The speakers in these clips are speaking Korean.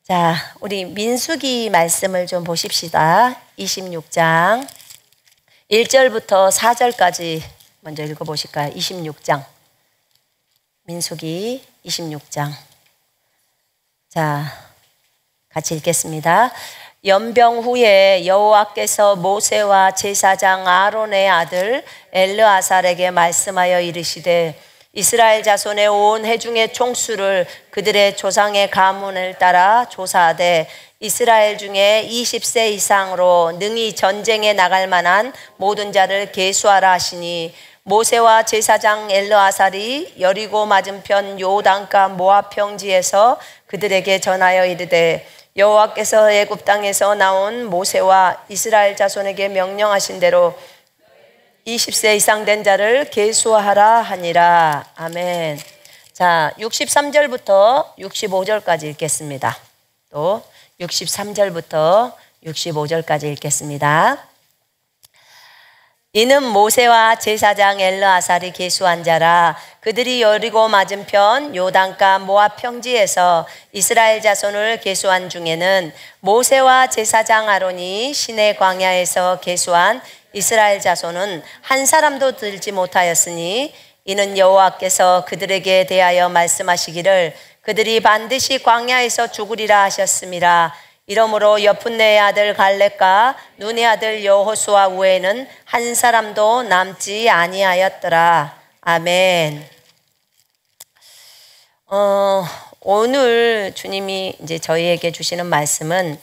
자, 우리 민수기 말씀을 좀 보십시다. 26장 1절부터 4절까지 먼저 읽어보실까요? 26장 민수기 26장. 자, 같이 읽겠습니다. 연병 후에 여호와께서 모세와 제사장 아론의 아들 엘르아살에게 말씀하여 이르시되 이스라엘 자손의 온 회중의 총수를 그들의 조상의 가문을 따라 조사하되 이스라엘 중에 20세 이상으로 능히 전쟁에 나갈 만한 모든 자를 계수하라 하시니 모세와 제사장 엘르아살이 여리고 맞은편 요단가 모압 평지에서 그들에게 전하여 이르되 여호와께서 애굽 땅에서 나온 모세와 이스라엘 자손에게 명령하신 대로 20세 이상 된 자를 계수하라 하니라. 아멘. 자, 63절부터 65절까지 읽겠습니다. 또 63절부터 65절까지 읽겠습니다. 이는 모세와 제사장 엘르아살이 계수한 자라. 그들이 여리고 맞은편 요단가 모압 평지에서 이스라엘 자손을 계수한 중에는 모세와 제사장 아론이 시내 광야에서 계수한 이스라엘 자손은 한 사람도 들지 못하였으니 이는 여호와께서 그들에게 대하여 말씀하시기를 그들이 반드시 광야에서 죽으리라 하셨음이라. 이러므로 여푼네의 아들 갈렙과 눈의 아들 여호수아 외에는 한 사람도 남지 아니하였더라. 아멘. 오늘 주님이 이제 저희에게 주시는 말씀은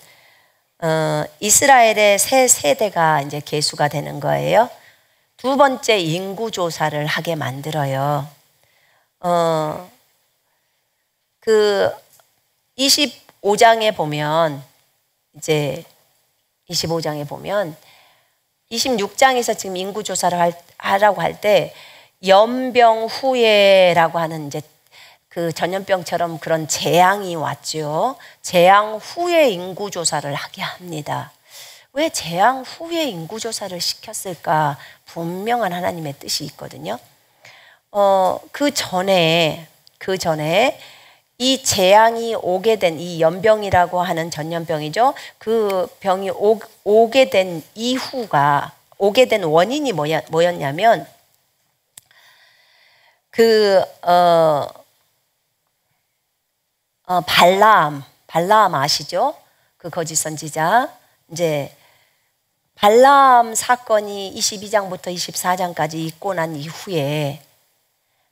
이스라엘의 새 세대가 이제 계수가 되는 거예요. 두 번째 인구 조사를 하게 만들어요. 그 25장에 보면 이제 25장에 보면 26장에서 지금 인구 조사를 하라고 할 때 연병 후에라고 하는 이제 그 전염병처럼 그런 재앙이 왔죠. 재앙 후에 인구 조사를 하게 합니다. 왜 재앙 후에 인구 조사를 시켰을까? 분명한 하나님의 뜻이 있거든요. 그 전에 이 재앙이 오게 된 이 연병이라고 하는 전염병이죠. 그 병이 오게 된 이후가 오게 된 원인이 뭐였냐면 발라암 아시죠? 그 거짓 선지자. 이제 발라암 사건이 22장부터 24장까지 있고 난 이후에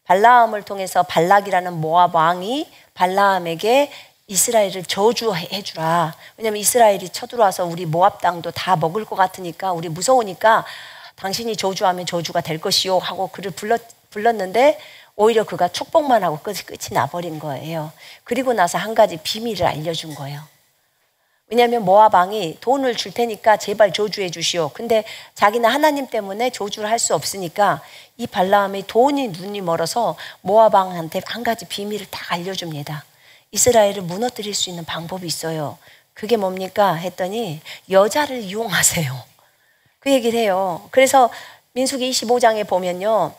발라암을 통해서 발락이라는 모압 왕이 발라암에게 이스라엘을 저주해 주라. 왜냐하면 이스라엘이 쳐들어와서 우리 모압 땅도 다 먹을 것 같으니까 우리 무서우니까 당신이 저주하면 저주가 될 것이요 하고 그를 불렀는데 오히려 그가 축복만 하고 끝이 나버린 거예요. 그리고 나서 한 가지 비밀을 알려준 거예요. 왜냐하면 모압 왕이 돈을 줄 테니까 제발 저주해 주시오. 근데 자기는 하나님 때문에 저주를 할 수 없으니까 이 발라암이 돈이 눈이 멀어서 모압 왕한테 한 가지 비밀을 딱 알려줍니다. 이스라엘을 무너뜨릴 수 있는 방법이 있어요. 그게 뭡니까? 했더니 여자를 이용하세요. 그 얘기를 해요. 그래서 민수기 25장에 보면요.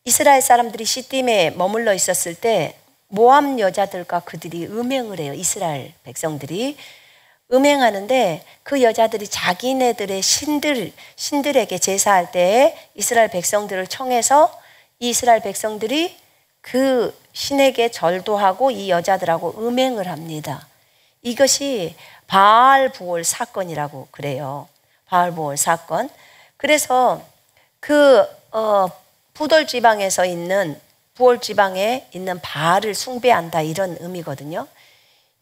이스라엘 사람들이 시딤에 머물러 있었을 때 모압 여자들과 그들이 음행을 해요. 이스라엘 백성들이 음행하는데 그 여자들이 자기네들의 신들에게 제사할 때 이스라엘 백성들을 청해서 이 이스라엘 백성들이 그 신에게 절도 하고 이 여자들하고 음행을 합니다. 이것이 바알보올 사건이라고 그래요. 바알보올 사건. 그래서 부돌 지방에서 있는 부올 지방에 있는 바알을 숭배한다 이런 의미거든요.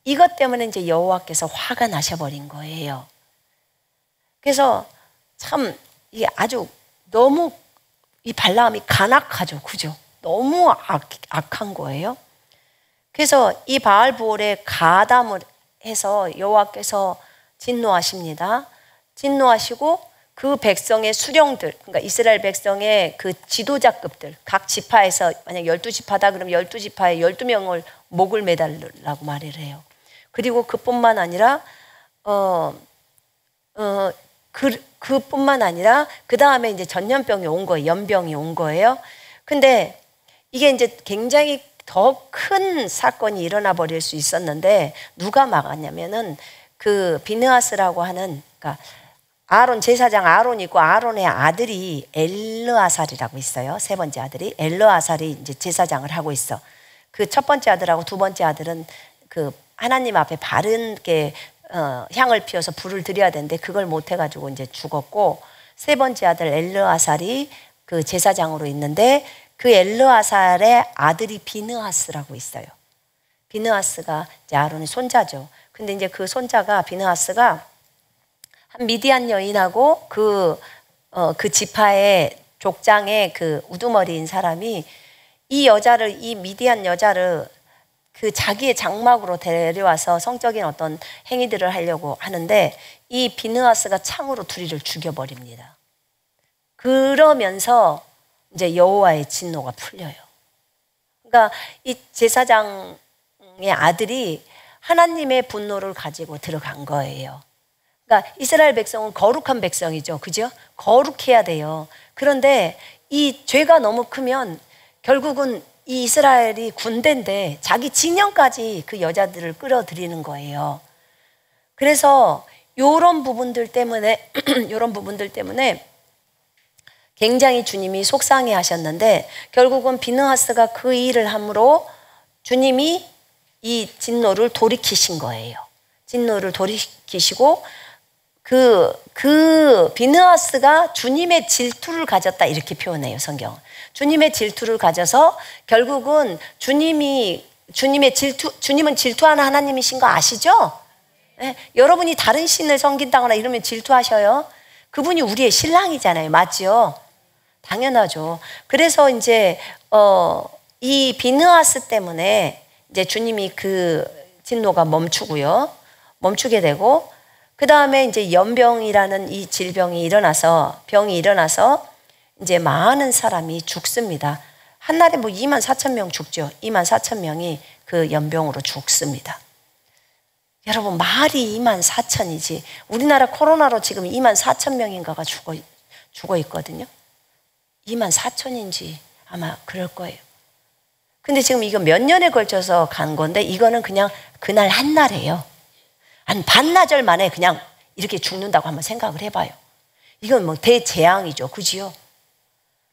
이것 때문에 이제 여호와께서 화가 나셔버린 거예요. 그래서 참 이게 아주 너무 이 발라암이 간악하죠, 그죠? 너무 악한 거예요. 그래서 이 바알보올에 가담을 해서 여호와께서 진노하십니다. 진노하시고 그 백성의 수령들, 그러니까 이스라엘 백성의 그 지도자급들, 각 지파에서 만약 12지파다 그러면 12지파에 12명을 목을 매달라고 말을 해요. 그리고 그뿐만 아니라 그뿐만 아니라 그 다음에 이제 전염병이 온 거예요. 연병이 온 거예요. 근데 이게 이제 굉장히 더 큰 사건이 일어나 버릴 수 있었는데 누가 막았냐면은 그 비느하스라고 하는, 그러니까 아론, 제사장 아론이 있고 아론의 아들이 엘르아살이라고 있어요. 세 번째 아들이 엘르아살이 이제 제사장을 하고 있어. 그 첫 번째 아들하고 두 번째 아들은 그 하나님 앞에 바르게 향을 피워서 불을 드려야 되는데 그걸 못 해가지고 이제 죽었고, 세 번째 아들 엘르아살이 그 제사장으로 있는데 그 엘르아살의 아들이 비느하스라고 있어요. 비느하스가 이제 아론의 손자죠. 근데 이제 그 손자가 비느하스가 한 미디안 여인하고 그 지파의 족장의 그 우두머리인 사람이 이 미디안 여자를 그 자기의 장막으로 데려와서 성적인 어떤 행위들을 하려고 하는데 이 비느하스가 창으로 둘이를 죽여버립니다. 그러면서 이제 여호와의 진노가 풀려요. 그러니까 이 제사장의 아들이 하나님의 분노를 가지고 들어간 거예요. 그러니까 이스라엘 백성은 거룩한 백성이죠. 그죠? 거룩해야 돼요. 그런데 이 죄가 너무 크면 결국은 이 이스라엘이 군대인데 자기 진영까지 그 여자들을 끌어들이는 거예요. 그래서 이런 부분들 때문에 굉장히 주님이 속상해 하셨는데 결국은 비느하스가 그 일을 함으로 주님이 이 진노를 돌이키신 거예요. 진노를 돌이키시고 그 비느하스가 주님의 질투를 가졌다 이렇게 표현해요, 성경은. 주님의 질투를 가져서 결국은 주님은 질투하는 하나님이신 거 아시죠? 네? 여러분이 다른 신을 섬긴다거나 이러면 질투하셔요. 그분이 우리의 신랑이잖아요. 맞죠? 당연하죠. 그래서 이제 이 비느하스 때문에 이제 주님이 그 진노가 멈추게 되고, 그 다음에 이제 연병이라는 이 병이 일어나서 이제 많은 사람이 죽습니다. 한 날에 뭐 24,000명 죽죠. 24,000명이 그 연병으로 죽습니다. 여러분, 말이 24,000이지 우리나라 코로나로 지금 24,000명인가가 죽어 있거든요. 24,000인지 아마 그럴 거예요. 근데 지금 이거 몇 년에 걸쳐서 간 건데 이거는 그냥 그날 한 날이에요. 한 반나절 만에 그냥 이렇게 죽는다고 한번 생각을 해봐요. 이건 뭐 대재앙이죠. 그지요?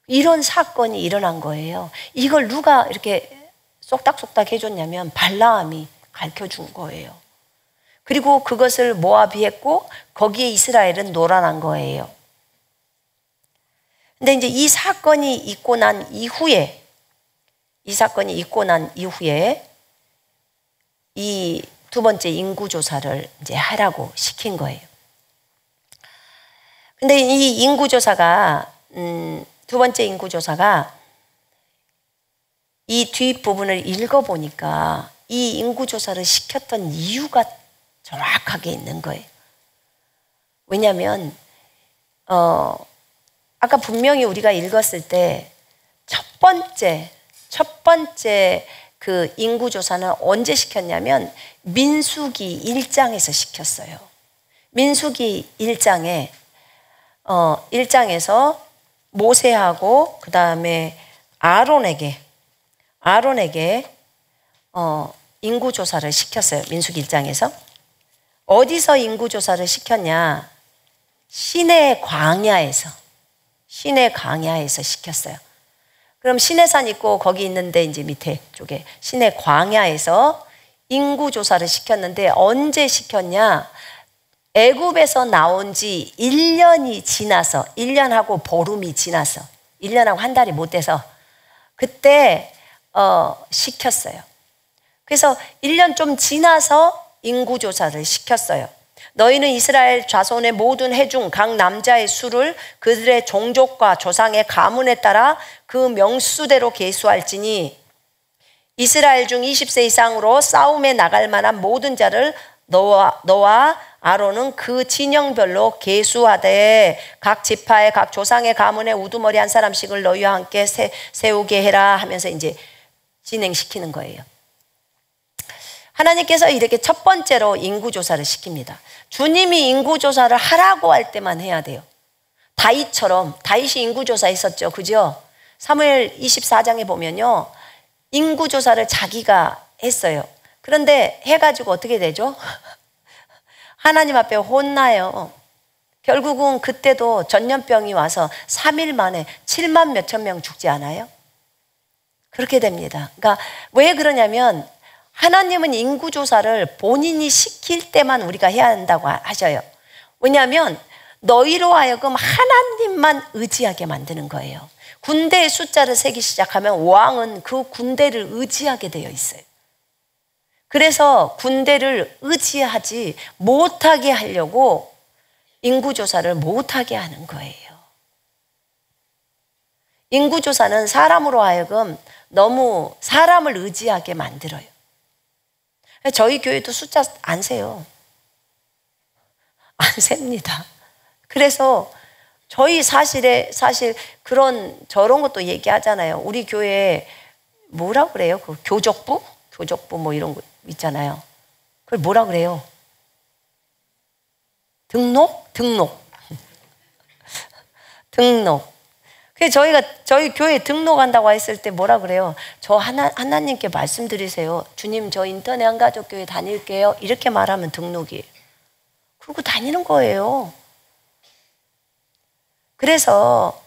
이런 사건이 일어난 거예요. 이걸 누가 이렇게 쏙닥쏙닥 해줬냐면 발라함이 가르쳐준 거예요. 그리고 그것을 모압이 했고 거기에 이스라엘은 놀아난 거예요. 근데 이제 이 사건이 있고 난 이후에 이 두 번째 인구조사를 이제 하라고 시킨 거예요. 근데 이 인구조사가, 두 번째 인구조사가 이 뒷부분을 읽어보니까 이 인구조사를 시켰던 이유가 정확하게 있는 거예요. 왜냐하면, 아까 분명히 우리가 읽었을 때 첫 번째 그 인구조사는 언제 시켰냐면 민수기 1장에서 시켰어요. 민수기 1장에서 모세하고 그 다음에 아론에게 인구조사를 시켰어요. 민수기 1장에서. 어디서 인구조사를 시켰냐? 시내 광야에서 시켰어요. 그럼 시내산 있고 거기 있는데 이제 밑에 쪽에 시내 광야에서 인구조사를 시켰는데 언제 시켰냐? 애굽에서 나온 지 1년이 지나서, 1년하고 보름이 지나서, 1년하고 한 달이 못 돼서 그때 시켰어요. 그래서 1년 좀 지나서 인구조사를 시켰어요. 너희는 이스라엘 자손의 모든 회중 각 남자의 수를 그들의 종족과 조상의 가문에 따라 그 명수대로 계수할지니 이스라엘 중 20세 이상으로 싸움에 나갈 만한 모든 자를 너와 아론은 그 진영별로 계수하되 각 지파의 각 조상의 가문에 우두머리 한 사람씩을 너희와 함께 세우게 해라 하면서 이제 진행시키는 거예요. 하나님께서 이렇게 첫 번째로 인구조사를 시킵니다. 주님이 인구조사를 하라고 할 때만 해야 돼요. 다윗이 인구조사 했었죠. 그죠? 사무엘 24장에 보면요. 인구조사를 자기가 했어요. 그런데 해가지고 어떻게 되죠? 하나님 앞에 혼나요. 결국은 그때도 전염병이 와서 3일 만에 7만 몇천 명 죽지 않아요? 그렇게 됩니다. 그러니까 왜 그러냐면 하나님은 인구조사를 본인이 시킬 때만 우리가 해야 한다고 하셔요. 왜냐하면 너희로 하여금 하나님만 의지하게 만드는 거예요. 군대의 숫자를 세기 시작하면 왕은 그 군대를 의지하게 되어 있어요. 그래서 군대를 의지하지 못하게 하려고 인구조사를 못하게 하는 거예요. 인구조사는 사람으로 하여금 너무 사람을 의지하게 만들어요. 저희 교회도 숫자 안 세요. 안 셉니다. 그래서 저희 사실 저런 것도 얘기하잖아요. 우리 교회에 뭐라 그래요? 그 교족부 뭐 이런 거 있잖아요. 그걸 뭐라 그래요? 등록. 그래서 저희 교회 등록한다고 했을 때 뭐라 그래요? 저 하나님께 말씀드리세요. 주님, 저 인터넷 한가족교회 다닐게요. 이렇게 말하면 등록이에요. 그러고 다니는 거예요. 그래서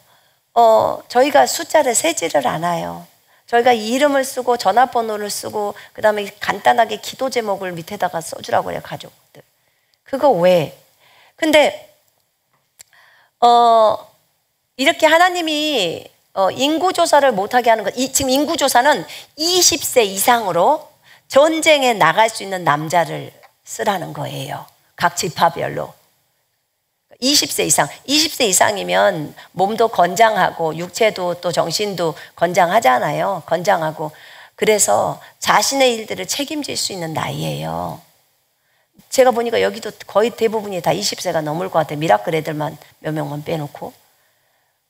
저희가 숫자를 세지를 않아요. 저희가 이름을 쓰고 전화번호를 쓰고 그다음에 간단하게 기도 제목을 밑에다가 써주라고 해요. 가족들. 그거 왜? 근데 이렇게 하나님이 인구조사를 못하게 하는 것, 지금 인구조사는 20세 이상으로 전쟁에 나갈 수 있는 남자를 쓰라는 거예요. 각 지파별로. 20세 이상. 20세 이상이면 몸도 건장하고 육체도 또 정신도 건장하잖아요. 건장하고. 그래서 자신의 일들을 책임질 수 있는 나이예요. 제가 보니까 여기도 거의 대부분이 다 20세가 넘을 것 같아요. 미라클 애들만 몇 명만 빼놓고.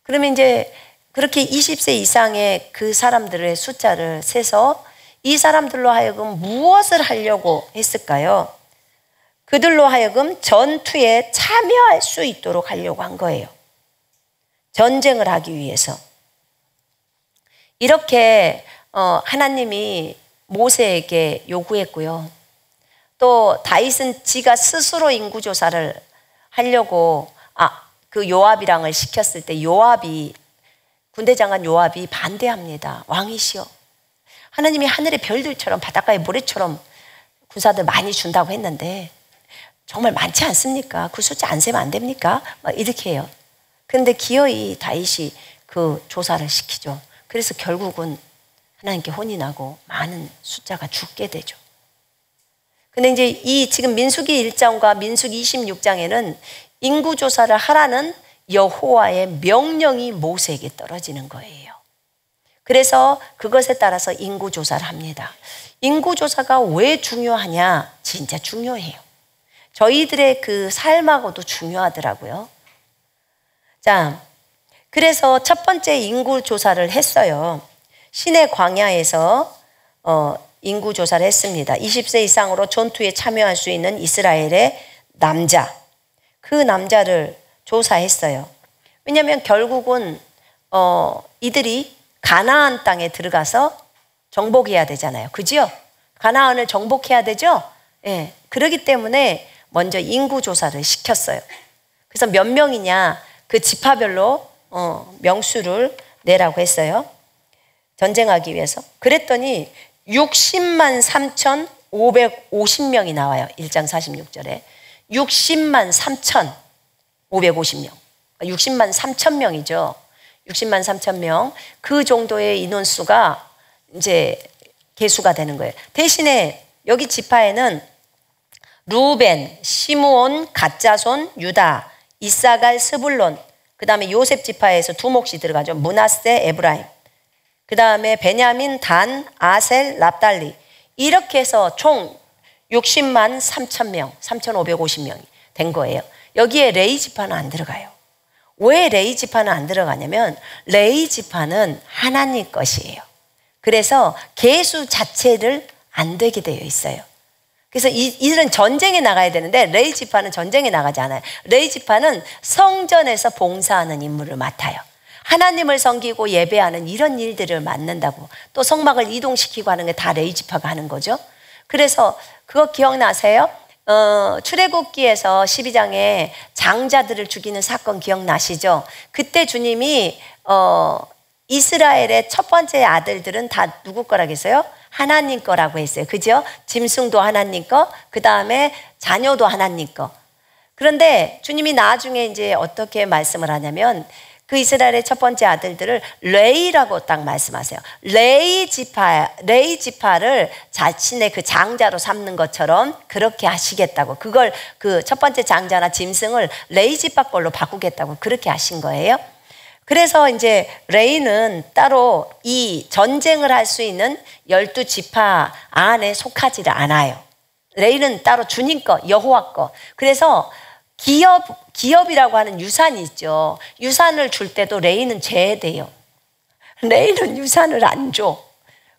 그러면 이제 그렇게 20세 이상의 그 사람들의 숫자를 세서 이 사람들로 하여금 무엇을 하려고 했을까요? 그들로 하여금 전투에 참여할 수 있도록 하려고 한 거예요. 전쟁을 하기 위해서. 이렇게 하나님이 모세에게 요구했고요. 또 다윗은 지가 스스로 인구조사를 하려고 그 요압이랑을 시켰을 때 군대장관 요압이 반대합니다. 왕이시여, 하나님이 하늘의 별들처럼 바닷가의 모래처럼 군사들 많이 준다고 했는데 정말 많지 않습니까? 그 숫자 안 세면 안 됩니까? 막 이렇게 해요. 그런데 기어이 다윗이 그 조사를 시키죠. 그래서 결국은 하나님께 혼이 나고 많은 숫자가 죽게 되죠. 근데 이제 이 지금 민수기 1장과 민수기 26장에는 인구조사를 하라는 여호와의 명령이 모세에게 떨어지는 거예요. 그래서 그것에 따라서 인구조사를 합니다. 인구조사가 왜 중요하냐? 진짜 중요해요. 저희들의 그 삶하고도 중요하더라고요. 자, 그래서 첫 번째 인구조사를 했어요. 시내 광야에서 인구조사를 했습니다. 20세 이상으로 전투에 참여할 수 있는 이스라엘의 남자, 그 남자를 조사했어요. 왜냐하면 결국은 이들이 가나안 땅에 들어가서 정복해야 되잖아요. 그죠? 가나안을 정복해야 되죠? 예. 그렇기 때문에 먼저 인구조사를 시켰어요. 그래서 몇 명이냐 그 지파별로 명수를 내라고 했어요. 전쟁하기 위해서. 그랬더니 60만 3,550명이 나와요. 1장 46절에. 60만 3,550명. 60만 3천 명이죠. 60만 3천 명. 그 정도의 인원수가 이제 계수가 되는 거예요. 대신에 여기 지파에는 루벤, 시므온, 갓자손, 유다, 이사갈, 스불론, 그 다음에 요셉 지파에서 두 몫이 들어가죠. 므낫세, 에브라임. 그 다음에 베냐민, 단, 아셀, 납달리. 이렇게 해서 총 60만 3천 명, 3,550명이 된 거예요. 여기에 레위 지파는 안 들어가요. 왜 레위 지파는 안 들어가냐면 레위 지파는 하나님 것이에요. 그래서 계수 자체를 안 되게 되어 있어요. 그래서 이들은 전쟁에 나가야 되는데 레위 지파는 전쟁에 나가지 않아요. 레위 지파는 성전에서 봉사하는 임무를 맡아요. 하나님을 섬기고 예배하는 이런 일들을 맡는다고. 또 성막을 이동시키고 하는 게 다 레위 지파가 하는 거죠. 그래서 그거 기억나세요? 출애굽기에서 12장에 장자들을 죽이는 사건 기억나시죠? 그때 주님이 이스라엘의 첫 번째 아들들은 다 누구 거라겠어요? 하나님 거라고 했어요. 그죠? 짐승도 하나님 거, 그 다음에 자녀도 하나님 거. 그런데 주님이 나중에 이제 어떻게 말씀을 하냐면 그 이스라엘의 첫 번째 아들들을 레이라고 딱 말씀하세요. 레이 지파를 자신의 그 장자로 삼는 것처럼 그렇게 하시겠다고. 그걸 그 첫 번째 장자나 짐승을 레이 지파 걸로 바꾸겠다고 그렇게 하신 거예요. 그래서 이제 레이는 따로 이 전쟁을 할 수 있는 12지파 안에 속하지를 않아요. 레이는 따로 주님 거, 여호와 거. 그래서 기업이라고 하는 유산이 있죠. 유산을 줄 때도 레이는 제외돼요. 레이는 유산을 안 줘.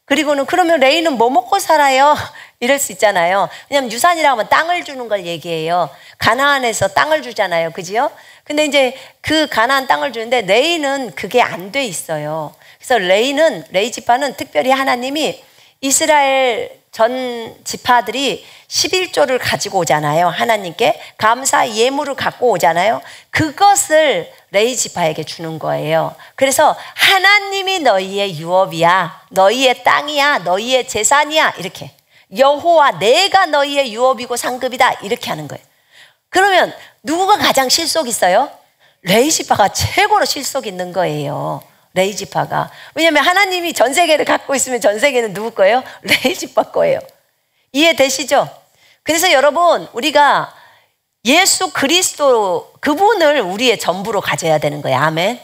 그리고는 그러면 레이는 뭐 먹고 살아요? 이럴 수 있잖아요. 왜냐하면 유산이라고 하면 땅을 주는 걸 얘기해요. 가나안에서 땅을 주잖아요. 그지요? 근데 이제 그 가나안 땅을 주는데 레이는 그게 안 돼 있어요. 그래서 레이 지파는 특별히 하나님이 이스라엘 전 지파들이 11조를 가지고 오잖아요. 하나님께 감사 예물을 갖고 오잖아요. 그것을 레위 지파에게 주는 거예요. 그래서 하나님이 너희의 유업이야, 너희의 땅이야, 너희의 재산이야, 이렇게. 여호와 내가 너희의 유업이고 상급이다, 이렇게 하는 거예요. 그러면 누구가 가장 실속 있어요? 레위 지파가 최고로 실속 있는 거예요. 레위 지파가. 왜냐하면 하나님이 전 세계를 갖고 있으면 전 세계는 누구 거예요? 레위 지파 거예요. 이해되시죠? 그래서 여러분, 우리가 예수 그리스도 그분을 우리의 전부로 가져야 되는 거예요. 아멘.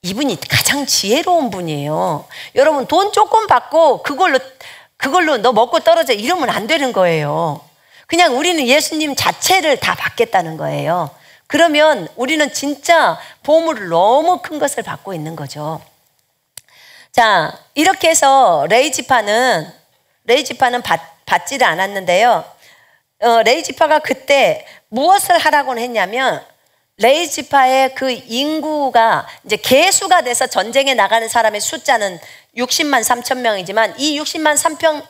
이분이 가장 지혜로운 분이에요. 여러분, 돈 조금 받고 그걸로 너 먹고 떨어져 이러면 안 되는 거예요. 그냥 우리는 예수님 자체를 다 받겠다는 거예요. 그러면 우리는 진짜 보물을 너무 큰 것을 받고 있는 거죠. 자, 이렇게 해서 레위 지파는 받지를 않았는데요. 레위 지파가 그때 무엇을 하라고 했냐면, 레위 지파의 그 인구가 이제 개수가 돼서 전쟁에 나가는 사람의 숫자는 60만 3천 명이지만 이 60만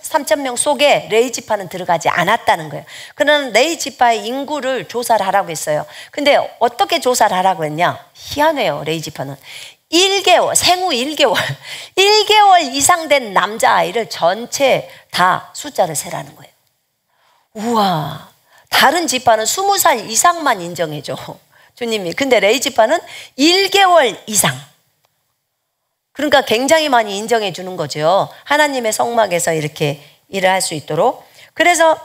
3천 명 속에 레위 지파는 들어가지 않았다는 거예요. 그러나 레위 지파의 인구를 조사를 하라고 했어요. 근데 어떻게 조사를 하라고 했냐? 희한해요. 레위 지파는 1개월, 생후 1개월 이상 된 남자아이를 전체 다 숫자를 세라는 거예요. 우와, 다른 지파는 20살 이상만 인정해줘, 주님이. 근데 레위 지파는 1개월 이상. 그러니까 굉장히 많이 인정해 주는 거죠. 하나님의 성막에서 이렇게 일을 할 수 있도록. 그래서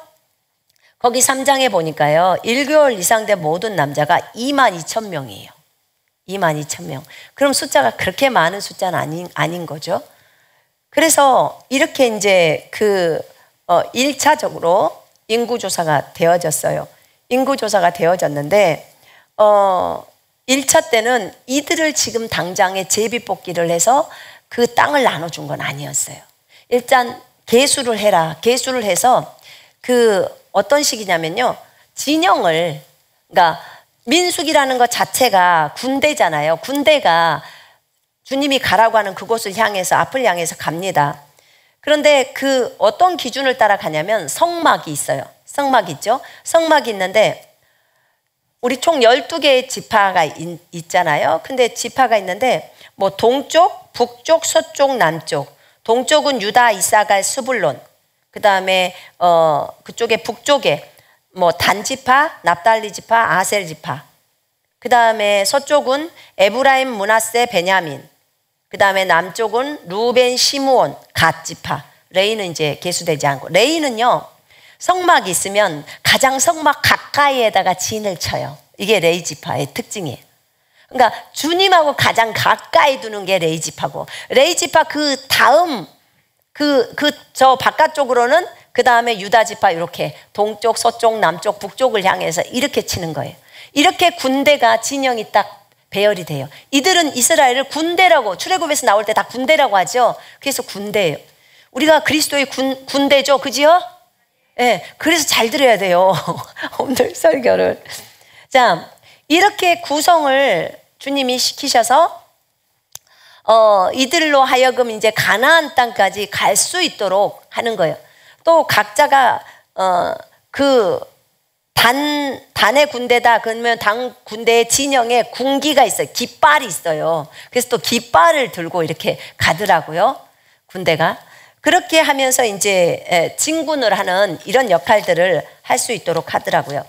거기 3장에 보니까요, 1개월 이상 된 모든 남자가 22,000명이에요. 22,000명. 그럼 숫자가 그렇게 많은 숫자는 아닌 거죠. 그래서 이렇게 이제 1차적으로 인구조사가 되어졌어요. 인구조사가 되어졌는데, 1차 때는 이들을 지금 당장에 제비뽑기를 해서 그 땅을 나눠준 건 아니었어요. 일단 계수를 해라. 계수를 해서 어떤 식이냐면요, 진영을, 그러니까 민수기라는 것 자체가 군대잖아요. 군대가 주님이 가라고 하는 그곳을 향해서, 앞을 향해서 갑니다. 그런데 어떤 기준을 따라 가냐면 성막이 있어요. 성막이 있죠. 성막이 있는데 우리 총 12개의 지파가 있잖아요. 근데 지파가 있는데 뭐 동쪽, 북쪽, 서쪽, 남쪽. 동쪽은 유다, 이사갈, 스불론. 그 다음에 그쪽에 북쪽에 뭐 단 지파, 납달리 지파, 아셀 지파. 그 다음에 서쪽은 에브라임, 므낫세, 베냐민. 그 다음에 남쪽은 루벤, 시므온, 갓 지파. 레이는 이제 계수되지 않고. 레이는요, 성막이 있으면 가장 성막 가까이에다가 진을 쳐요. 이게 레위 지파의 특징이에요. 그러니까 주님하고 가장 가까이 두는 게 레위 지파고, 레위 지파 그 다음 저 바깥쪽으로는 그 다음에 유다 지파, 이렇게 동쪽, 서쪽, 남쪽, 북쪽을 향해서 이렇게 치는 거예요. 이렇게 군대가 진영이 딱 배열이 돼요. 이들은 이스라엘을 군대라고, 출애굽에서 나올 때 다 군대라고 하죠. 그래서 군대예요. 우리가 그리스도의 군대죠. 그지요? 네, 그래서 잘 들어야 돼요. 오늘 설교를. 자, 이렇게 구성을 주님이 시키셔서 이들로 하여금 이제 가나안 땅까지 갈 수 있도록 하는 거예요. 또 각자가 그 단의 군대다 그러면 단 군대의 진영에 군기가 있어요. 깃발이 있어요. 그래서 또 깃발을 들고 이렇게 가더라고요. 군대가. 그렇게 하면서 이제 진군을 하는 이런 역할들을 할 수 있도록 하더라고요.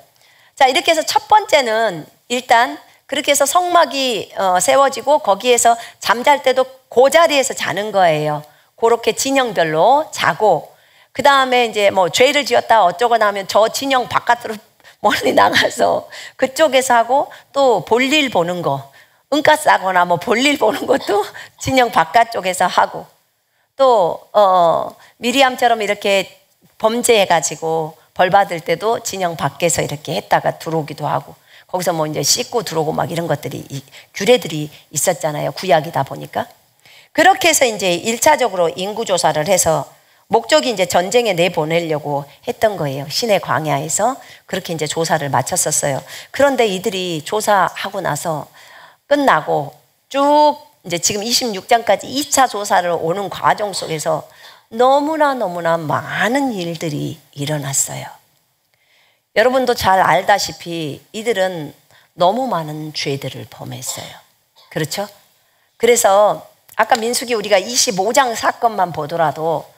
자, 이렇게 해서 첫 번째는 일단 그렇게 해서 성막이 세워지고 거기에서 잠잘 때도 그 자리에서 자는 거예요. 그렇게 진영별로 자고, 그 다음에 이제 뭐 죄를 지었다 어쩌고 나면 저 진영 바깥으로 멀리 나가서 그쪽에서 하고, 또 볼일 보는 거, 은가 싸거나 뭐 볼일 보는 것도 진영 바깥쪽에서 하고, 또 미리암처럼 이렇게 범죄해가지고 벌 받을 때도 진영 밖에서 이렇게 했다가 들어오기도 하고, 거기서 뭐 이제 씻고 들어오고 막 이런 것들이 규례들이 있었잖아요. 구약이다 보니까. 그렇게 해서 이제 1차적으로 인구조사를 해서 목적이 이제 전쟁에 내보내려고 했던 거예요. 시내 광야에서 그렇게 이제 조사를 마쳤었어요. 그런데 이들이 조사하고 나서 끝나고 쭉 이제 지금 26장까지 2차 조사를 오는 과정 속에서 너무나 많은 일들이 일어났어요. 여러분도 잘 알다시피 이들은 너무 많은 죄들을 범했어요. 그렇죠? 그래서 아까 민수기 우리가 25장 사건만 보더라도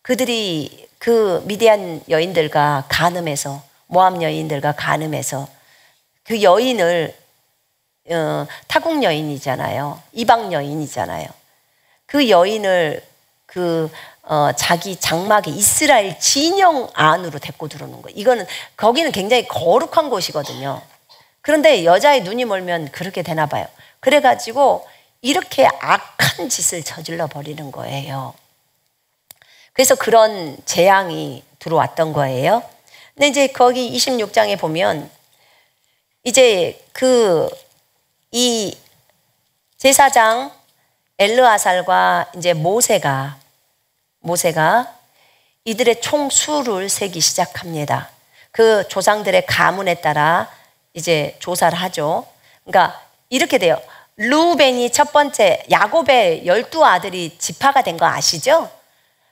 그들이 그 미디안 여인들과 간음해서, 모압 여인들과 간음해서 그 여인을 타국 여인이잖아요. 이방 여인이잖아요. 그 여인을 자기 장막에 이스라엘 진영 안으로 데리고 들어오는 거예요. 이거는 거기는 굉장히 거룩한 곳이거든요. 그런데 여자의 눈이 멀면 그렇게 되나 봐요. 그래가지고 이렇게 악한 짓을 저질러 버리는 거예요. 그래서 그런 재앙이 들어왔던 거예요. 근데 이제 거기 26장에 보면 이제 이 제사장 엘르아살과 이제 모세가 이들의 총 수를 세기 시작합니다. 그 조상들의 가문에 따라 이제 조사를 하죠. 그러니까 이렇게 돼요. 르우벤이 첫 번째, 야곱의 12아들이 지파가 된 거 아시죠?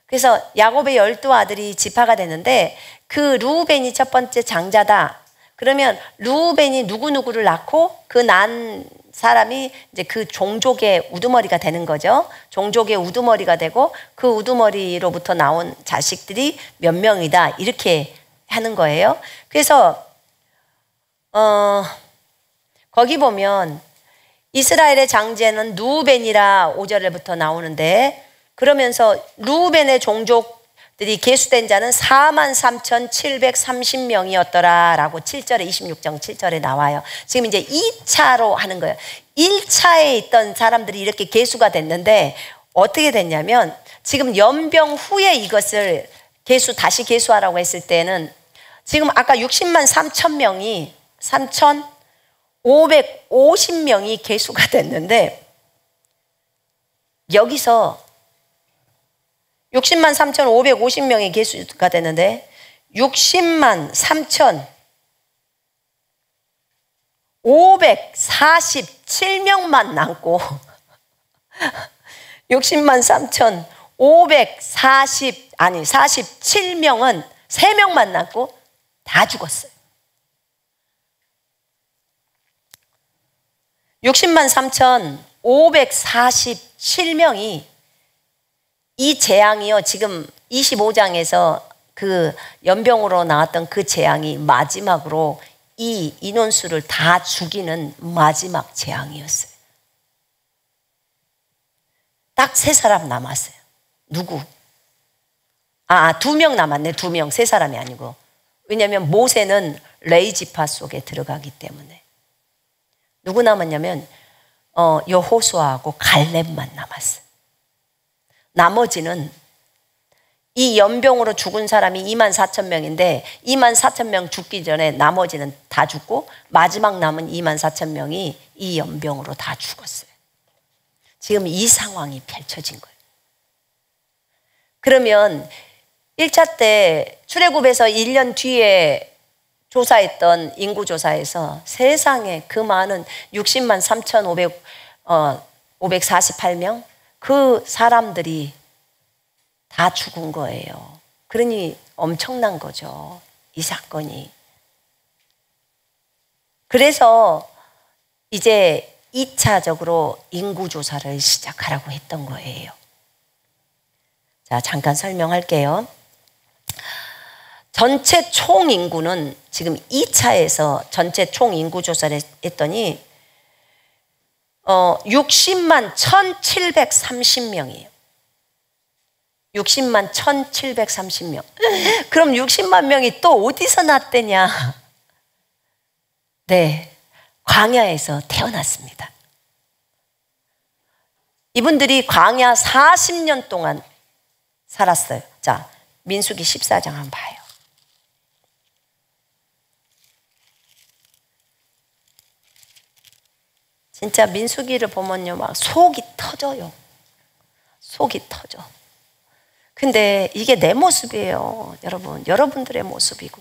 그래서 야곱의 12아들이 지파가 되는데 그 르우벤이 첫 번째 장자다. 그러면 르우벤이 누구누구를 낳고 그 난 사람이 이제 그 종족의 우두머리가 되는 거죠. 종족의 우두머리가 되고 그 우두머리로부터 나온 자식들이 몇 명이다. 이렇게 하는 거예요. 그래서 거기 보면 이스라엘의 장제는 르우벤이라 5절부터 나오는데, 그러면서 르우벤의 종족들이 계수된 자는 43,730명이었더라 라고 7절에 26장 7절에 나와요. 지금 이제 2차로 하는 거예요. 1차에 있던 사람들이 이렇게 계수가 됐는데 어떻게 됐냐면, 지금 연병 후에 이것을 다시 계수하라고 했을 때는 지금 아까 60만 3천 명이 3,550명이 계수가 됐는데, 여기서 60만 3,550명이 계수가 됐는데 60만 3,547명만 남고 60만 3,547명은 3명만 남고 다 죽었어요. 60만 3,547명이 이 재앙이요, 지금 25장에서 그 연병으로 나왔던 그 재앙이 마지막으로 이 인원수를 다 죽이는 마지막 재앙이었어요. 딱 3사람 남았어요. 누구? 2명 남았네. 2명. 3사람이 아니고. 왜냐하면 모세는 레위 지파 속에 들어가기 때문에. 누구 남았냐면 여호수아하고 갈렙만 남았어요. 나머지는 이 연병으로 죽은 사람이 24,000명인데 24,000명 죽기 전에 나머지는 다 죽고 마지막 남은 24,000명이 이 연병으로 다 죽었어요. 지금 이 상황이 펼쳐진 거예요. 그러면 1차 때 출애굽에서 1년 뒤에 조사했던 인구조사에서 세상에 그 많은 60만 548명 그 사람들이 다 죽은 거예요. 그러니 엄청난 거죠, 이 사건이. 그래서 이제 2차적으로 인구조사를 시작하라고 했던 거예요. 자, 잠깐 설명할게요. 전체 총 인구는 지금 2차에서 전체 총 인구조사를 했더니 60만 1730명이에요. 60만 1730명. 그럼 60만 명이 또 어디서 났대냐? 네, 광야에서 태어났습니다. 이분들이 광야 40년 동안 살았어요. 자, 민수기 14장 한번 봐요. 진짜 민수기를 보면요, 막 속이 터져요. 속이 터져. 근데 이게 내 모습이에요, 여러분. 여러분들의 모습이고.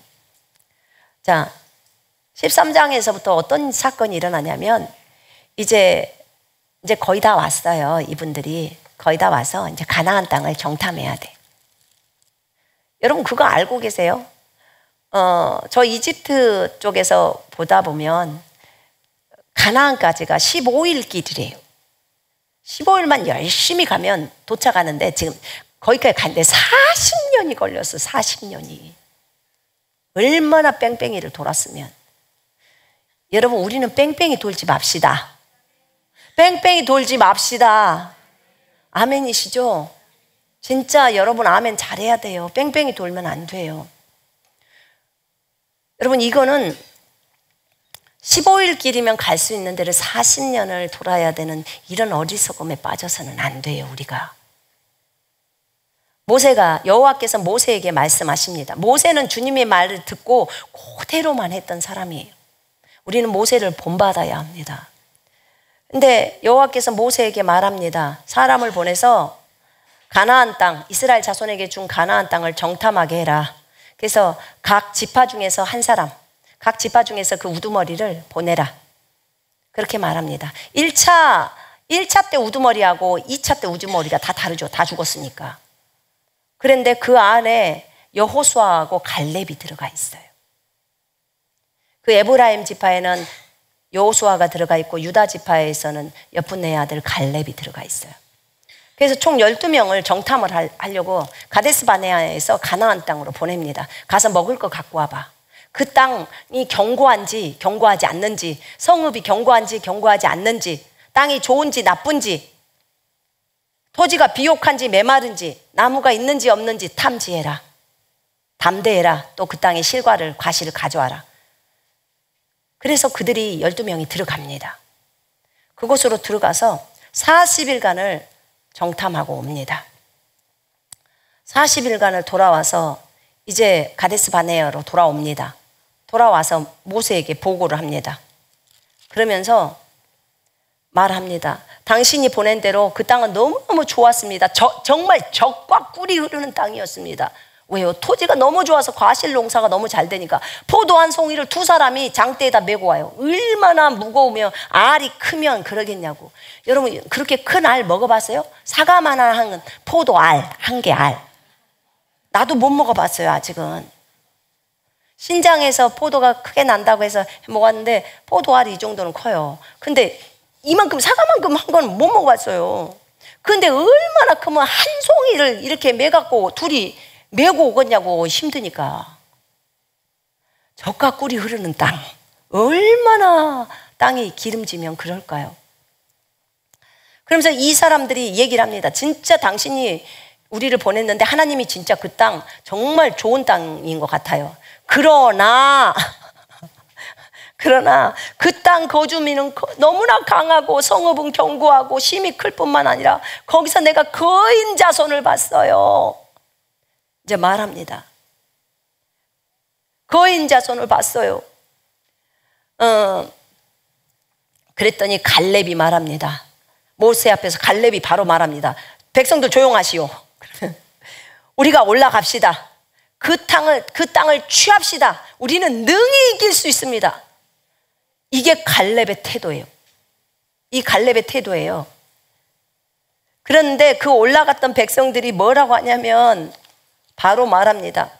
자, 13장에서부터 어떤 사건이 일어나냐면, 이제 거의 다 왔어요. 이분들이 거의 다 와서 이제 가나안 땅을 정탐해야 돼. 여러분 그거 알고 계세요? 저 이집트 쪽에서 보다 보면 가나안까지가 15일 길이래요. 15일만 열심히 가면 도착하는데 지금 거기까지 갔는데 40년이 걸렸어. 40년이. 얼마나 뺑뺑이를 돌았으면. 여러분 우리는 뺑뺑이 돌지 맙시다. 뺑뺑이 돌지 맙시다. 아멘이시죠? 진짜 여러분 아멘 잘해야 돼요. 뺑뺑이 돌면 안 돼요. 여러분 이거는 15일 길이면 갈 수 있는 데를 40년을 돌아야 되는 이런 어리석음에 빠져서는 안 돼요, 우리가. 여호와께서 모세에게 말씀하십니다. 모세는 주님의 말을 듣고 그대로만 했던 사람이에요. 우리는 모세를 본받아야 합니다. 근데 여호와께서 모세에게 말합니다. 사람을 보내서 가나안 땅, 이스라엘 자손에게 준 가나안 땅을 정탐하게 해라. 그래서 각 지파 중에서 한 사람, 각 지파 중에서 그 우두머리를 보내라. 그렇게 말합니다. 1차 때 우두머리하고 2차 때 우두머리가 다 다르죠. 다 죽었으니까. 그런데 그 안에 여호수아하고 갈렙이 들어가 있어요. 그 에브라임 지파에는 여호수아가 들어가 있고 유다 지파에서는 여푼네의 아들 갈렙이 들어가 있어요. 그래서 총 12명을 정탐을 하려고 가데스 바네아에서 가나안 땅으로 보냅니다. 가서 먹을 거 갖고 와봐. 그 땅이 견고한지 견고하지 않는지, 성읍이 견고한지 견고하지 않는지, 땅이 좋은지 나쁜지, 토지가 비옥한지 메마른지, 나무가 있는지 없는지 탐지해라. 담대해라. 또 그 땅의 실과를 과실을 가져와라. 그래서 그들이 12명이 들어갑니다. 그곳으로 들어가서 40일간을 정탐하고 옵니다. 40일간을 돌아와서 이제 가데스 바네아로 돌아옵니다. 돌아와서 모세에게 보고를 합니다. 그러면서 말합니다. 당신이 보낸 대로 그 땅은 너무너무 좋았습니다. 정말 젖과 꿀이 흐르는 땅이었습니다. 왜요? 토지가 너무 좋아서 과실 농사가 너무 잘 되니까 포도 한 송이를 두 사람이 장대에다 메고 와요. 얼마나 무거우면 알이 크면 그러겠냐고. 여러분 그렇게 큰 알 먹어봤어요? 사과만한 포도 알, 한 개 알. 나도 못 먹어봤어요 아직은. 신장에서 포도가 크게 난다고 해서 먹었는데 포도 알이 이 정도는 커요. 근데 이만큼 사과만큼 한 건 못 먹어봤어요. 근데 얼마나 크면 한 송이를 이렇게 매갖고 둘이 메고 오겠냐고. 힘드니까. 젖과 꿀이 흐르는 땅, 얼마나 땅이 기름지면 그럴까요? 그러면서 이 사람들이 얘기를 합니다. 진짜 당신이 우리를 보냈는데 하나님이 진짜 그 땅 정말 좋은 땅인 것 같아요. 그러나 그 땅 거주민은 너무나 강하고 성읍은 견고하고 힘이 클 뿐만 아니라 거기서 내가 거인 자손을 봤어요. 이제 말합니다. 거인 자손을 봤어요. 그랬더니 갈렙이 말합니다. 모세 앞에서 갈렙이 바로 말합니다. 백성들 조용하시오. 우리가 올라갑시다. 그 땅을 취합시다. 우리는 능히 이길 수 있습니다. 이게 갈렙의 태도예요. 이 갈렙의 태도예요. 그런데 그 올라갔던 백성들이 뭐라고 하냐면 바로 말합니다.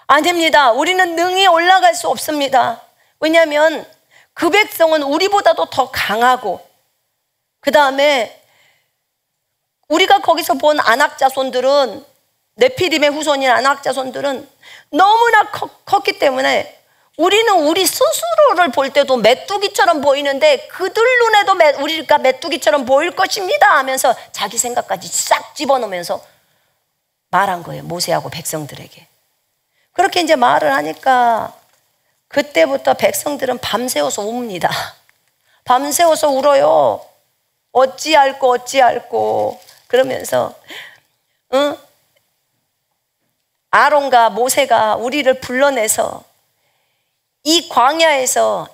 아닙니다. 우리는 능히 올라갈 수 없습니다. 왜냐하면 그 백성은 우리보다도 더 강하고, 그 다음에 우리가 거기서 본 아낙 자손들은, 네피림의 후손인 아낙 자손들은 너무나 컸기 때문에 우리는 우리 스스로를 볼 때도 메뚜기처럼 보이는데 그들 눈에도 우리가 메뚜기처럼 보일 것입니다 하면서 자기 생각까지 싹 집어넣으면서 말한 거예요. 모세하고 백성들에게. 그렇게 이제 말을 하니까 그때부터 백성들은 밤새워서 웁니다. 밤새워서 울어요. 어찌할꼬 그러면서 아론과 모세가 우리를 불러내서 이 광야에서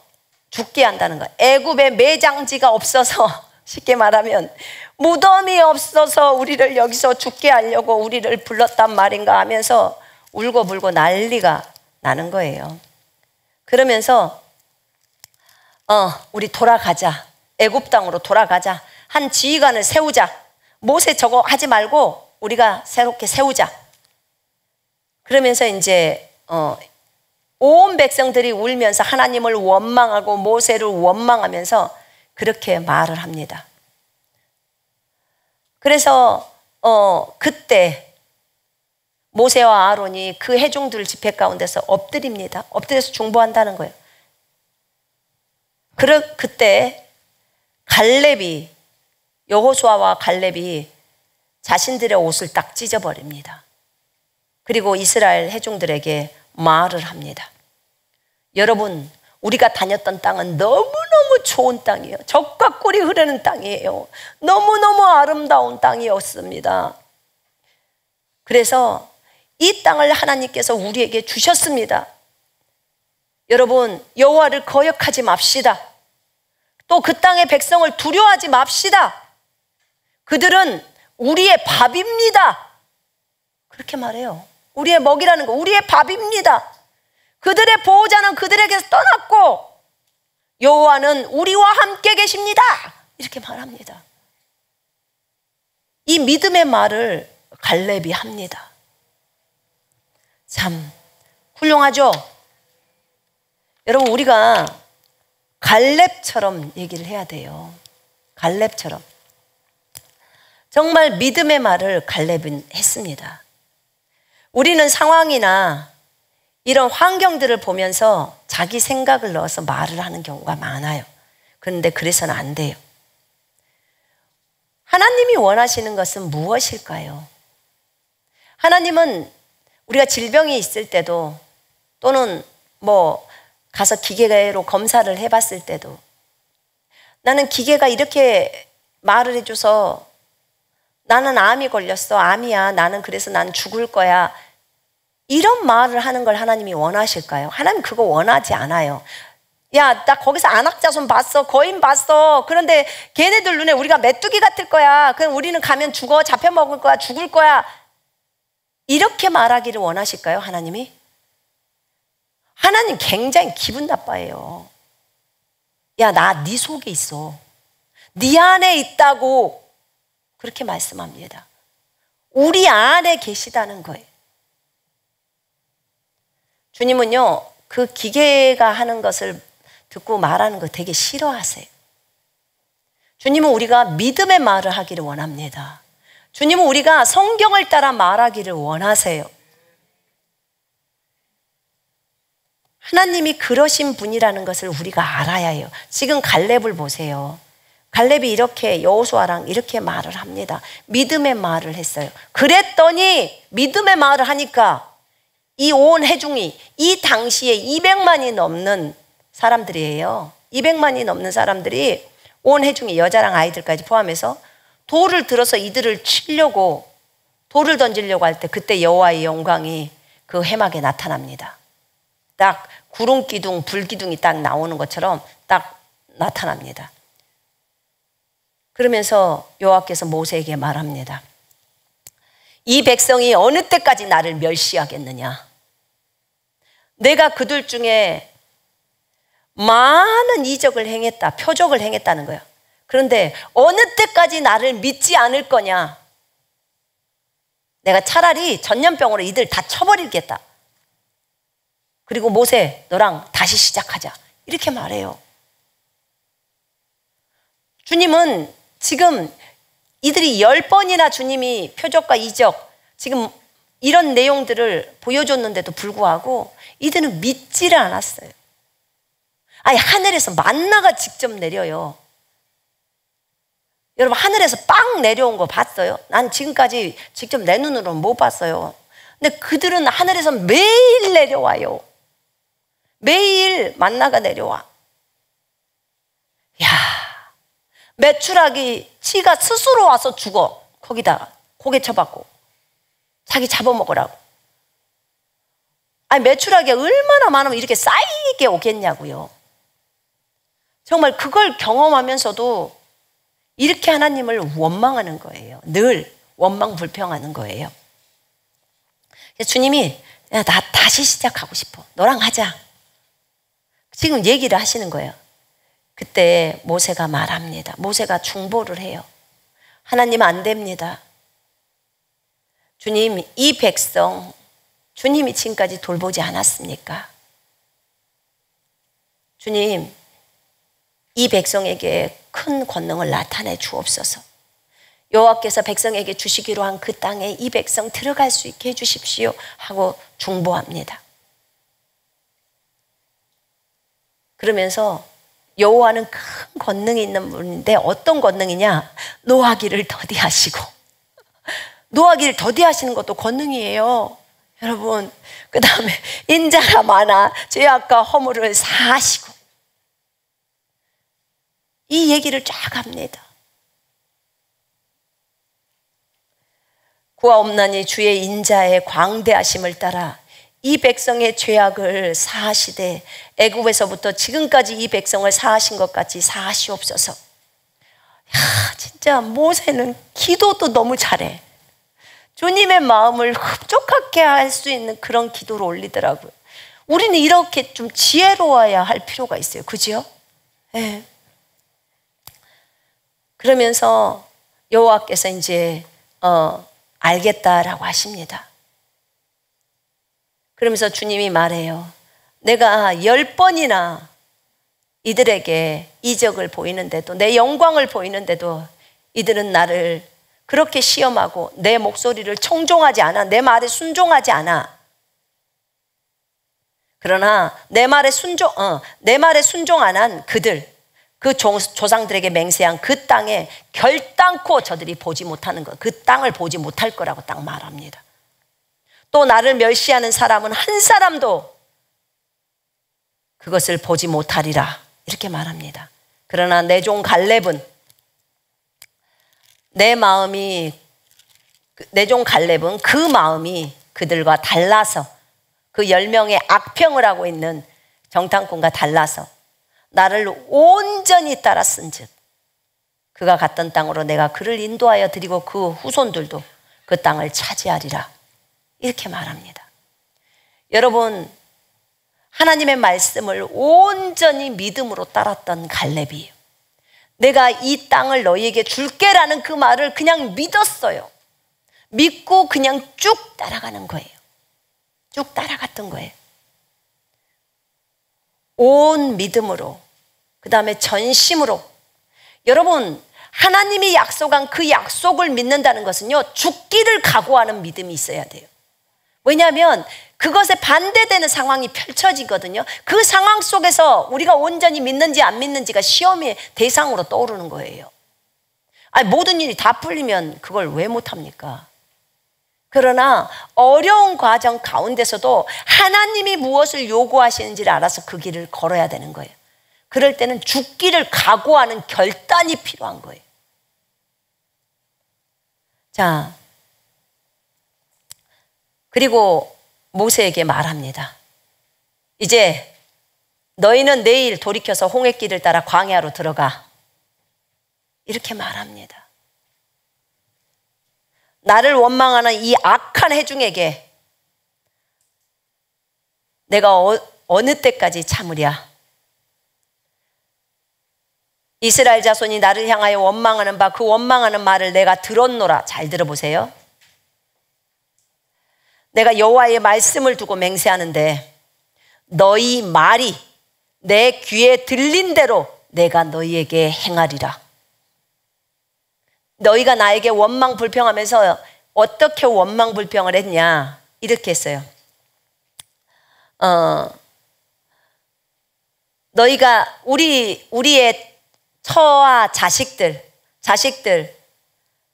죽게 한다는 거예요. 애굽에 매장지가 없어서, 쉽게 말하면 무덤이 없어서 우리를 여기서 죽게 하려고 우리를 불렀단 말인가 하면서 울고불고 난리가 나는 거예요. 그러면서 우리 돌아가자. 애굽 땅으로 돌아가자. 한 지휘관을 세우자. 모세 저거 하지 말고 우리가 새롭게 세우자. 그러면서 이제 온 백성들이 울면서 하나님을 원망하고 모세를 원망하면서 그렇게 말을 합니다. 그래서 그때 모세와 아론이 그 회중들 집회 가운데서 엎드립니다. 엎드려서 중보한다는 거예요. 그때 갈렙이, 여호수아와 갈렙이 자신들의 옷을 딱 찢어버립니다. 그리고 이스라엘 회중들에게 말을 합니다. 여러분, 우리가 다녔던 땅은 너무너무 좋은 땅이에요. 젖과 꿀이 흐르는 땅이에요. 너무너무 아름다운 땅이었습니다. 그래서 이 땅을 하나님께서 우리에게 주셨습니다. 여러분, 여호와를 거역하지 맙시다. 또 그 땅의 백성을 두려워하지 맙시다. 그들은 우리의 밥입니다. 그렇게 말해요. 우리의 먹이라는 거, 우리의 밥입니다. 그들의 보호자는 그들에게서 떠났고 여호와는 우리와 함께 계십니다. 이렇게 말합니다. 이 믿음의 말을 갈렙이 합니다. 참 훌륭하죠? 여러분, 우리가 갈렙처럼 얘기를 해야 돼요. 갈렙처럼. 정말 믿음의 말을 갈렙은 했습니다. 우리는 상황이나 이런 환경들을 보면서 자기 생각을 넣어서 말을 하는 경우가 많아요. 그런데 그래서는 안 돼요. 하나님이 원하시는 것은 무엇일까요? 하나님은 우리가 질병이 있을 때도, 또는 가서 기계로 검사를 해봤을 때도, 나는 기계가 이렇게 말을 해줘서 나는 암이 걸렸어. 암이야. 그래서 난 죽을 거야. 이런 말을 하는 걸 하나님이 원하실까요? 하나님 그거 원하지 않아요. 야, 나 거기서 안악자손 봤어. 거인 봤어. 그런데 걔네들 눈에 우리가 메뚜기 같을 거야. 그럼 우리는 가면 죽어. 잡혀먹을 거야. 죽을 거야. 이렇게 말하기를 원하실까요? 하나님이? 하나님 굉장히 기분 나빠해요. 야, 나 네 속에 있어. 네 안에 있다고. 그렇게 말씀합니다. 우리 안에 계시다는 거예요. 주님은요, 그 기계가 하는 것을 듣고 말하는 거 되게 싫어하세요. 주님은 우리가 믿음의 말을 하기를 원합니다. 주님은 우리가 성경을 따라 말하기를 원하세요. 하나님이 그러신 분이라는 것을 우리가 알아야 해요. 지금 갈렙을 보세요. 갈렙이 이렇게 여호수아랑 이렇게 말을 합니다. 믿음의 말을 했어요. 그랬더니 믿음의 말을 하니까 이 온 회중이, 이 당시에 200만이 넘는 사람들이에요. 200만이 넘는 사람들이, 온 회중이 여자랑 아이들까지 포함해서 돌을 들어서 이들을 치려고, 돌을 던지려고 할 때 그때 여호와의 영광이 그 회막에 나타납니다. 딱 구름 기둥, 불 기둥이 딱 나오는 것처럼 딱 나타납니다. 그러면서 여호와께서 모세에게 말합니다. 이 백성이 어느 때까지 나를 멸시하겠느냐? 내가 그들 중에 많은 이적을 행했다, 표적을 행했다는 거예요. 그런데 어느 때까지 나를 믿지 않을 거냐? 내가 차라리 전염병으로 이들 다 쳐버리겠다. 그리고 모세, 너랑 다시 시작하자. 이렇게 말해요. 주님은 지금 이들이 10번이나 주님이 표적과 이적, 지금 이런 내용들을 보여줬는데도 불구하고 이들은 믿지를 않았어요. 아니, 하늘에서 만나가 직접 내려요. 여러분, 하늘에서 빵 내려온 거 봤어요? 난 지금까지 직접 내 눈으로는 못 봤어요. 근데 그들은 하늘에서 매일 내려와요. 매일 만나가 내려와. 야, 메추라기 지가 스스로 와서 죽어. 거기다가 고개 쳐박고 자기 잡아먹으라고. 아니, 메추라기가 얼마나 많으면 이렇게 쌓이게 오겠냐고요. 정말 그걸 경험하면서도 이렇게 하나님을 원망하는 거예요. 늘 원망 불평하는 거예요. 주님이 야, 나 다시 시작하고 싶어. 너랑 하자. 지금 얘기를 하시는 거예요. 그때 모세가 말합니다. 모세가 중보를 해요. 하나님, 안 됩니다. 주님, 이 백성 주님이 지금까지 돌보지 않았습니까? 주님, 이 백성에게 큰 권능을 나타내 주옵소서. 여호와께서 백성에게 주시기로 한 그 땅에 이 백성 들어갈 수 있게 해주십시오 하고 중보합니다. 그러면서 여호와는 큰 권능이 있는 분인데 어떤 권능이냐? 노하기를 더디하시고, 노하기를 더디하시는 것도 권능이에요. 여러분, 그 다음에 인자가 많아 죄악과 허물을 사하시고, 이 얘기를 쫙 합니다. 구하옵나니 주의 인자의 광대하심을 따라 이 백성의 죄악을 사하시되 애굽에서부터 지금까지 이 백성을 사하신 것 같이 사하시옵소서. 야, 진짜 모세는 기도도 너무 잘해. 주님의 마음을 흡족하게 할 수 있는 그런 기도를 올리더라고요. 우리는 이렇게 좀 지혜로워야 할 필요가 있어요. 그죠? 네. 그러면서 여호와께서 이제 알겠다라고 하십니다. 그러면서 주님이 말해요. 내가 10번이나 이들에게 이적을 보이는데도, 내 영광을 보이는데도 이들은 나를 그렇게 시험하고 내 목소리를 청종하지 않아. 내 말에 순종하지 않아. 그러나 내 말에 순종 안 한 그들, 그 조상들에게 맹세한 그 땅에 결단코 저들이 보지 못하는 것, 그 땅을 보지 못할 거라고 딱 말합니다. 또 나를 멸시하는 사람은 한 사람도 그것을 보지 못하리라, 이렇게 말합니다. 그러나 내 종 갈렙은 내 종 갈렙은 그 마음이 그들과 달라서, 그 10명의 악평을 하고 있는 정탐꾼과 달라서 나를 온전히 따랐은즉 그가 갔던 땅으로 내가 그를 인도하여 드리고 그 후손들도 그 땅을 차지하리라, 이렇게 말합니다. 여러분, 하나님의 말씀을 온전히 믿음으로 따랐던 갈렙이에요. 내가 이 땅을 너희에게 줄게라는 그 말을 그냥 믿었어요. 믿고 그냥 쭉 따라가는 거예요. 쭉 따라갔던 거예요. 온 믿음으로, 그 다음에 전심으로. 여러분, 하나님이 약속한 그 약속을 믿는다는 것은요, 죽기를 각오하는 믿음이 있어야 돼요. 왜냐하면 그것에 반대되는 상황이 펼쳐지거든요. 그 상황 속에서 우리가 온전히 믿는지 안 믿는지가 시험의 대상으로 떠오르는 거예요. 아니, 모든 일이 다 풀리면 그걸 왜 못합니까? 그러나 어려운 과정 가운데서도 하나님이 무엇을 요구하시는지를 알아서 그 길을 걸어야 되는 거예요. 그럴 때는 죽기를 각오하는 결단이 필요한 거예요. 자, 그리고 모세에게 말합니다. 이제 너희는 내일 돌이켜서 홍해길을 따라 광야로 들어가, 이렇게 말합니다. 나를 원망하는 이 악한 회중에게 내가 어느 때까지 참으랴? 이스라엘 자손이 나를 향하여 원망하는 바 그 원망하는 말을 내가 들었노라. 잘 들어보세요. 내가 여호와의 말씀을 두고 맹세하는데 너희 말이 내 귀에 들린 대로 내가 너희에게 행하리라. 너희가 나에게 원망 불평하면서 어떻게 원망 불평을 했냐, 이렇게 했어요. 너희가 우리의 처와 자식들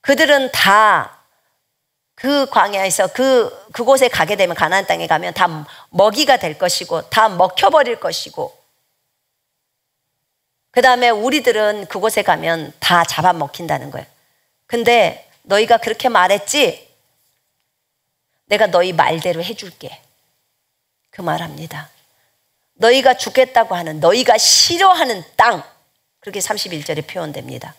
그들은 다 그 광야에서 그곳에 가게 되면, 가나안 땅에 가면 다 먹이가 될 것이고 다 먹혀버릴 것이고, 그 다음에 우리들은 그곳에 가면 다 잡아먹힌다는 거예요. 근데 너희가 그렇게 말했지? 내가 너희 말대로 해줄게. 그 말합니다. 너희가 죽겠다고 하는, 너희가 싫어하는 땅, 그렇게 31절에 표현됩니다.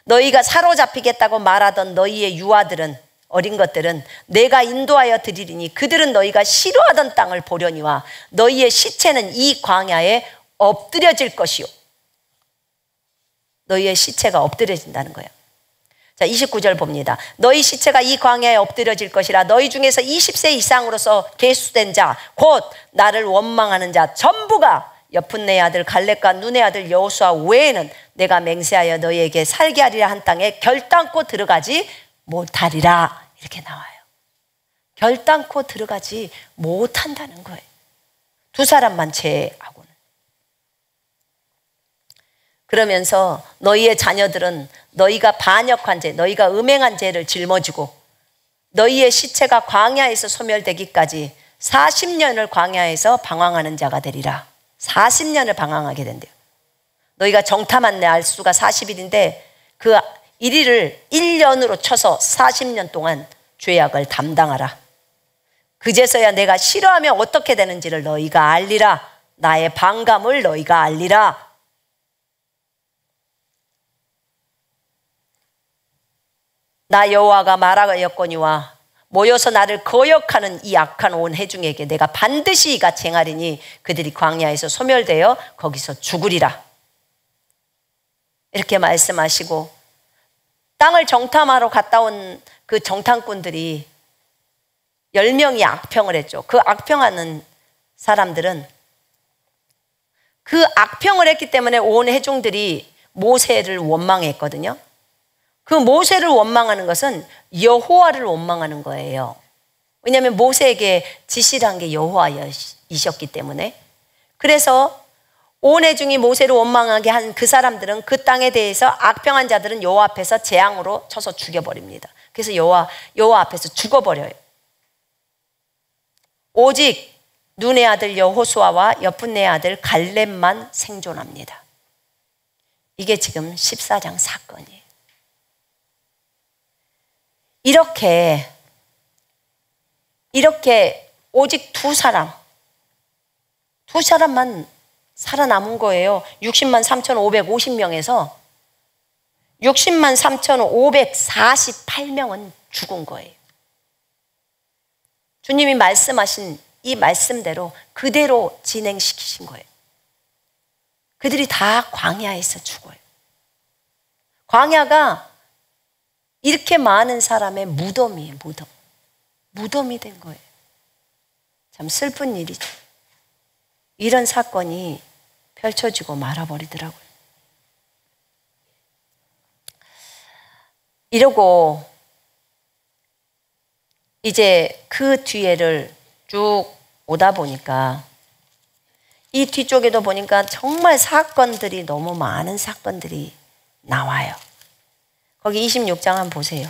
너희가 사로잡히겠다고 말하던 너희의 유아들은, 어린 것들은 내가 인도하여 드리리니 그들은 너희가 싫어하던 땅을 보려니와 너희의 시체는 이 광야에 엎드려질 것이요. 너희의 시체가 엎드려진다는 거예요. 자, 29절 봅니다. 너희 시체가 이 광야에 엎드려질 것이라. 너희 중에서 20세 이상으로서 계수된 자, 곧 나를 원망하는 자 전부가 여푼네 아들 갈렙과 눈의 아들 여호수아 외에는 내가 맹세하여 너희에게 살게 하리라 한 땅에 결단코 들어가지 못하리라. 이렇게 나와요. 결단코 들어가지 못한다는 거예요. 두 사람만 제외하고는. 그러면서 너희의 자녀들은 너희가 반역한 죄, 너희가 음행한 죄를 짊어지고 너희의 시체가 광야에서 소멸되기까지 40년을 광야에서 방황하는 자가 되리라. 40년을 방황하게 된대요. 너희가 정탐한 날 수가 40일인데 그 1일을 1년으로 쳐서 40년 동안 죄악을 담당하라. 그제서야 내가 싫어하면 어떻게 되는지를 너희가 알리라. 나의 반감을 너희가 알리라. 나 여호와가 말하였거니와 모여서 나를 거역하는 이 악한 온 회중에게 내가 반드시 이같이 행하리니 그들이 광야에서 소멸되어 거기서 죽으리라. 이렇게 말씀하시고, 땅을 정탐하러 갔다 온 그 정탐꾼들이 10명이 악평을 했죠. 그 악평하는 사람들은 그 악평을 했기 때문에 온 회중들이 모세를 원망했거든요. 그 모세를 원망하는 것은 여호와를 원망하는 거예요. 왜냐하면 모세에게 지시를 한 게 여호와이셨기 때문에. 그래서 온 회중이 모세를 원망하게 한 그 사람들은 그 땅에 대해서 악평한 자들은 여호와 앞에서 재앙으로 쳐서 죽여버립니다. 그래서 여호와 앞에서 죽어버려요. 오직 눈의 아들 여호수아와 여푼네 아들 갈렙만 생존합니다. 이게 지금 14장 사건이에요. 이렇게 오직 두 사람만 살아남은 거예요. 60만 3,550명에서 60만 3,548명은 죽은 거예요. 주님이 말씀하신 이 말씀대로 그대로 진행시키신 거예요. 그들이 다 광야에서 죽어요. 광야가 이렇게 많은 사람의 무덤이에요. 무덤이 된 거예요. 참 슬픈 일이죠. 이런 사건이 펼쳐지고 말아버리더라고요. 이러고 이제 그 뒤에를 쭉 오다 보니까 이 뒤쪽에도 보니까 정말 사건들이, 너무 많은 사건들이 나와요. 거기 26장 한번 보세요.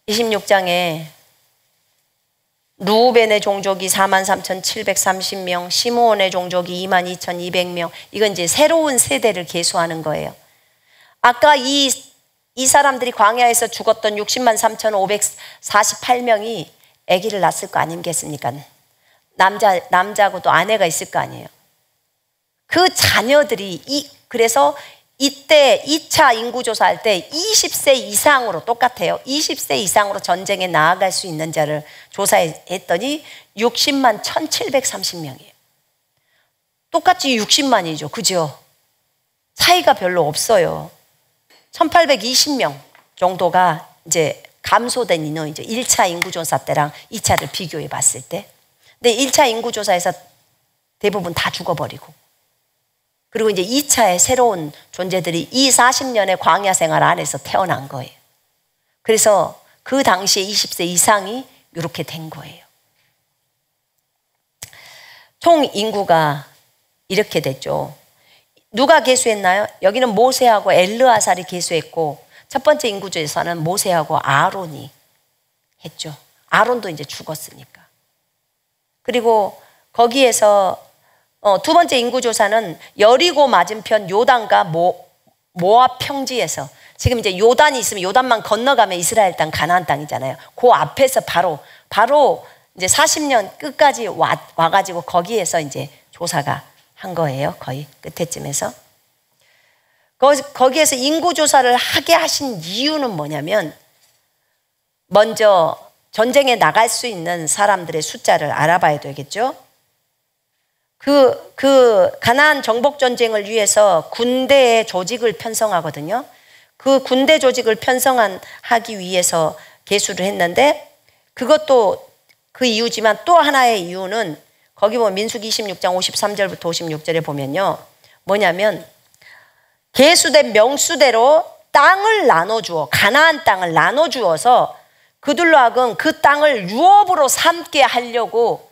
26장에 루벤의 종족이 43,730명, 시므온의 종족이 22,200명. 이건 이제 새로운 세대를 계수하는 거예요. 아까 이 사람들이 광야에서 죽었던 60만 3,548명이 아기를 낳았을 거 아니겠습니까? 남자하고 또 아내가 있을 거 아니에요. 그 자녀들이 그래서 이때 2차 인구조사할 때 20세 이상으로, 똑같아요. 20세 이상으로 전쟁에 나아갈 수 있는 자를 조사했더니 60만 1,730명이에요. 똑같이 60만이죠. 그죠? 차이가 별로 없어요. 1820명 정도가 이제 감소된 인원, 이제 1차 인구조사 때랑 2차를 비교해 봤을 때. 근데 1차 인구조사에서 대부분 다 죽어버리고. 그리고 이제 2차에 새로운 존재들이 이 40년의 광야 생활 안에서 태어난 거예요. 그래서 그 당시에 20세 이상이 이렇게 된 거예요. 총 인구가 이렇게 됐죠. 누가 계수했나요? 여기는 모세하고 엘르아살이 계수했고, 첫 번째 인구조사는 모세하고 아론이 했죠. 아론도 이제 죽었으니까. 그리고 거기에서 두 번째 인구조사는 여리고 맞은편 요단과 모압 평지에서, 지금 이제 요단이 있으면 요단만 건너가면 이스라엘 땅 가나안 땅이잖아요. 그 앞에서 바로 이제 40년 끝까지 와가지고 거기에서 이제 조사가 한 거예요. 거의 끝에쯤에서. 거기에서 인구조사를 하게 하신 이유는 뭐냐면, 먼저 전쟁에 나갈 수 있는 사람들의 숫자를 알아봐야 되겠죠. 그 가나안 정복 전쟁을 위해서 군대의 조직을 편성하거든요. 그 군대 조직을 편성하기 위해서 계수를 했는데, 그것도 그 이유지만 또 하나의 이유는 거기 보면 민수기 26장 53절부터 56절에 보면요, 뭐냐면 계수된 명수대로 땅을 나눠주어, 가나안 땅을 나눠주어서 그들로 하여금 그 땅을 유업으로 삼게 하려고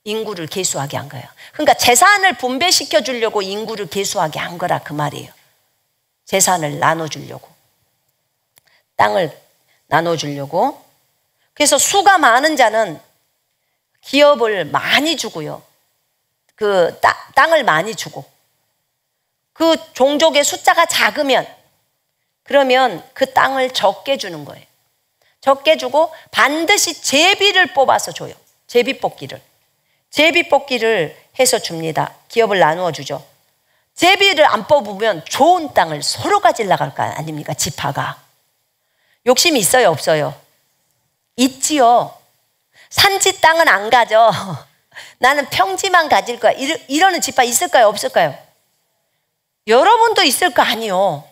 인구를 계수하게 한 거예요. 그러니까 재산을 분배시켜 주려고 인구를 계수하게 한 거라 그 말이에요. 재산을 나눠주려고, 땅을 나눠주려고. 그래서 수가 많은 자는 기업을 많이 주고요, 그 땅을 많이 주고, 그 종족의 숫자가 작으면 그러면 그 땅을 적게 주는 거예요. 적게 주고 반드시 제비를 뽑아서 줘요. 제비뽑기를 해서 줍니다. 기업을 나누어 주죠. 제비를 안 뽑으면 좋은 땅을 서로 가지려 갈 거 아닙니까? 지파가. 욕심이 있어요, 없어요? 있지요. 산지 땅은 안 가져. 나는 평지만 가질 거야. 이러는 지파 있을까요, 없을까요? 여러분도 있을 거 아니요.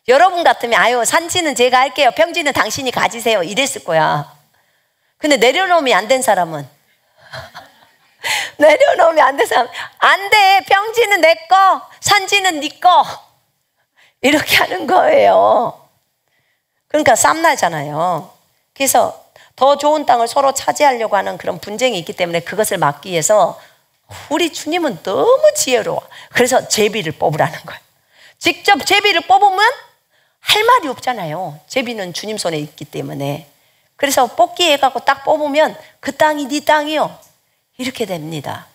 여러분 같으면 아유, 산지는 제가 할게요, 평지는 당신이 가지세요, 이랬을 거야. 근데 내려놓으면 안 된 사람은 내려놓으면 안 된 사람, 안 돼, 평지는 내 거, 산지는 네 거, 이렇게 하는 거예요. 그러니까 쌈나잖아요. 그래서 더 좋은 땅을 서로 차지하려고 하는 그런 분쟁이 있기 때문에 그것을 막기 위해서 우리 주님은 너무 지혜로워. 그래서 제비를 뽑으라는 거예요. 직접 제비를 뽑으면 할 말이 없잖아요. 제비는 주님 손에 있기 때문에. 그래서 뽑기 해갖고 딱 뽑으면 그 땅이 네 땅이요, 이렇게 됩니다.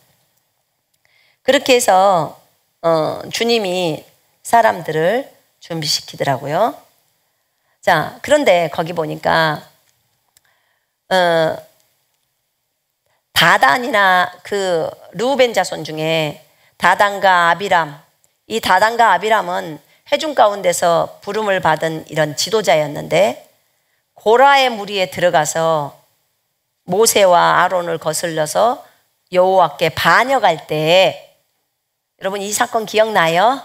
그렇게 해서 주님이 사람들을 준비시키더라고요. 자, 그런데 거기 보니까 다단이나 그 르우벤 자손 중에 다단과 아비람, 이 다단과 아비람은 회중 가운데서 부름을 받은 이런 지도자였는데, 고라의 무리에 들어가서 모세와 아론을 거슬러서 여호와께 반역할 때, 여러분 이 사건 기억나요?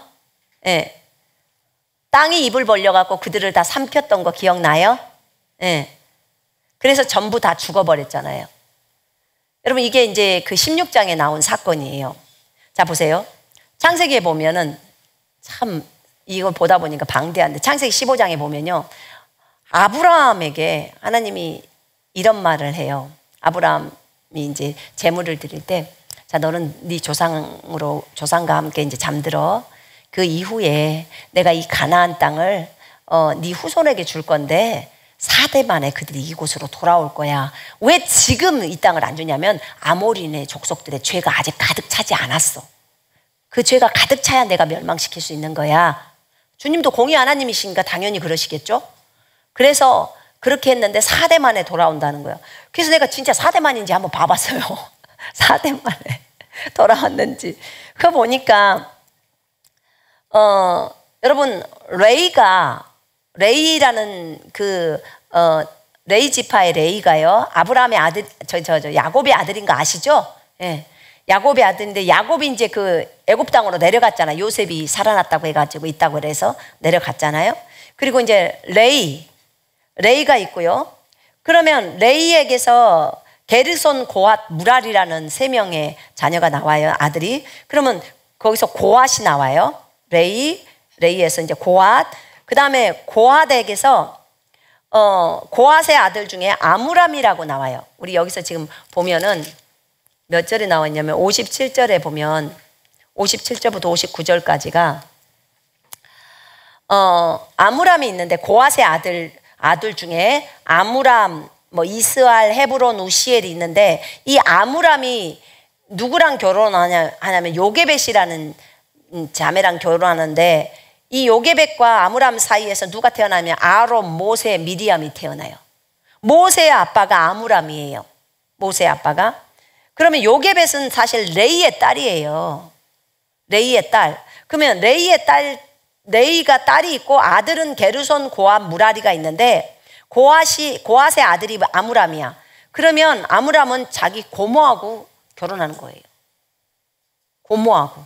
네. 땅이 입을 벌려갖고 그들을 다 삼켰던 거 기억나요? 네. 그래서 전부 다 죽어버렸잖아요. 여러분 이게 이제 그 16장에 나온 사건이에요. 자, 보세요. 창세기에 보면은 참 이걸 보다 보니까 방대한데, 창세기 15장에 보면요, 아브라함에게 하나님이 이런 말을 해요. 아브라함이 이제 제물을 드릴 때, 자, 너는 네 조상과 함께 이제 잠들어. 그 이후에 내가 이 가나안 땅을 네 후손에게 줄 건데 4대 만에 그들이 이곳으로 돌아올 거야. 왜 지금 이 땅을 안 주냐면 아모리네 족속들의 죄가 아직 가득 차지 않았어. 그 죄가 가득 차야 내가 멸망시킬 수 있는 거야. 주님도 공의 하나님이시니까 당연히 그러시겠죠. 그래서 그렇게 했는데 4대 만에 돌아온다는 거예요. 그래서 내가 진짜 4대 만인지 한번 봐봤어요. 4대 만에 돌아왔는지. 그거 보니까 여러분 레이라는 그 레이 지파의 레이가요, 아브라함의 아들, 야곱의 아들인 거 아시죠? 예. 야곱의 아들인데 야곱이 이제 그 애굽 땅으로 내려갔잖아. 요셉이 살아났다고 해가지고 있다고 그래서 내려갔잖아요. 그리고 이제 레이가 있고요. 그러면 레이에게서 게르손, 고앗, 무랄이라는 세 명의 자녀가 나와요. 아들이. 그러면 거기서 고앗이 나와요. 레이에서 이제 고앗. 그 다음에 고앗에게서 고앗의 아들 중에 아므람이라고 나와요. 우리 여기서 지금 보면은 몇 절에 나왔냐면 57절에 보면 57절부터 59절까지가 아므람이 있는데 고앗의 아들 중에 아므람, 뭐 이스알, 헤브론, 우시엘이 있는데 이 아므람이 누구랑 결혼하냐면 요게벳이라는 자매랑 결혼하는데 이 요게벳과 아므람 사이에서 누가 태어나면 아론, 모세, 미리암이 태어나요. 모세의 아빠가 아므람이에요. 모세의 아빠가. 그러면 요게벳은 사실 레이의 딸이에요. 레이의 딸. 그러면 레이가 딸이 있고 아들은 게르손, 고앗, 무라리가 있는데 고앗의 아들이 아므람이야. 그러면 아므람은 자기 고모하고 결혼하는 거예요. 고모하고.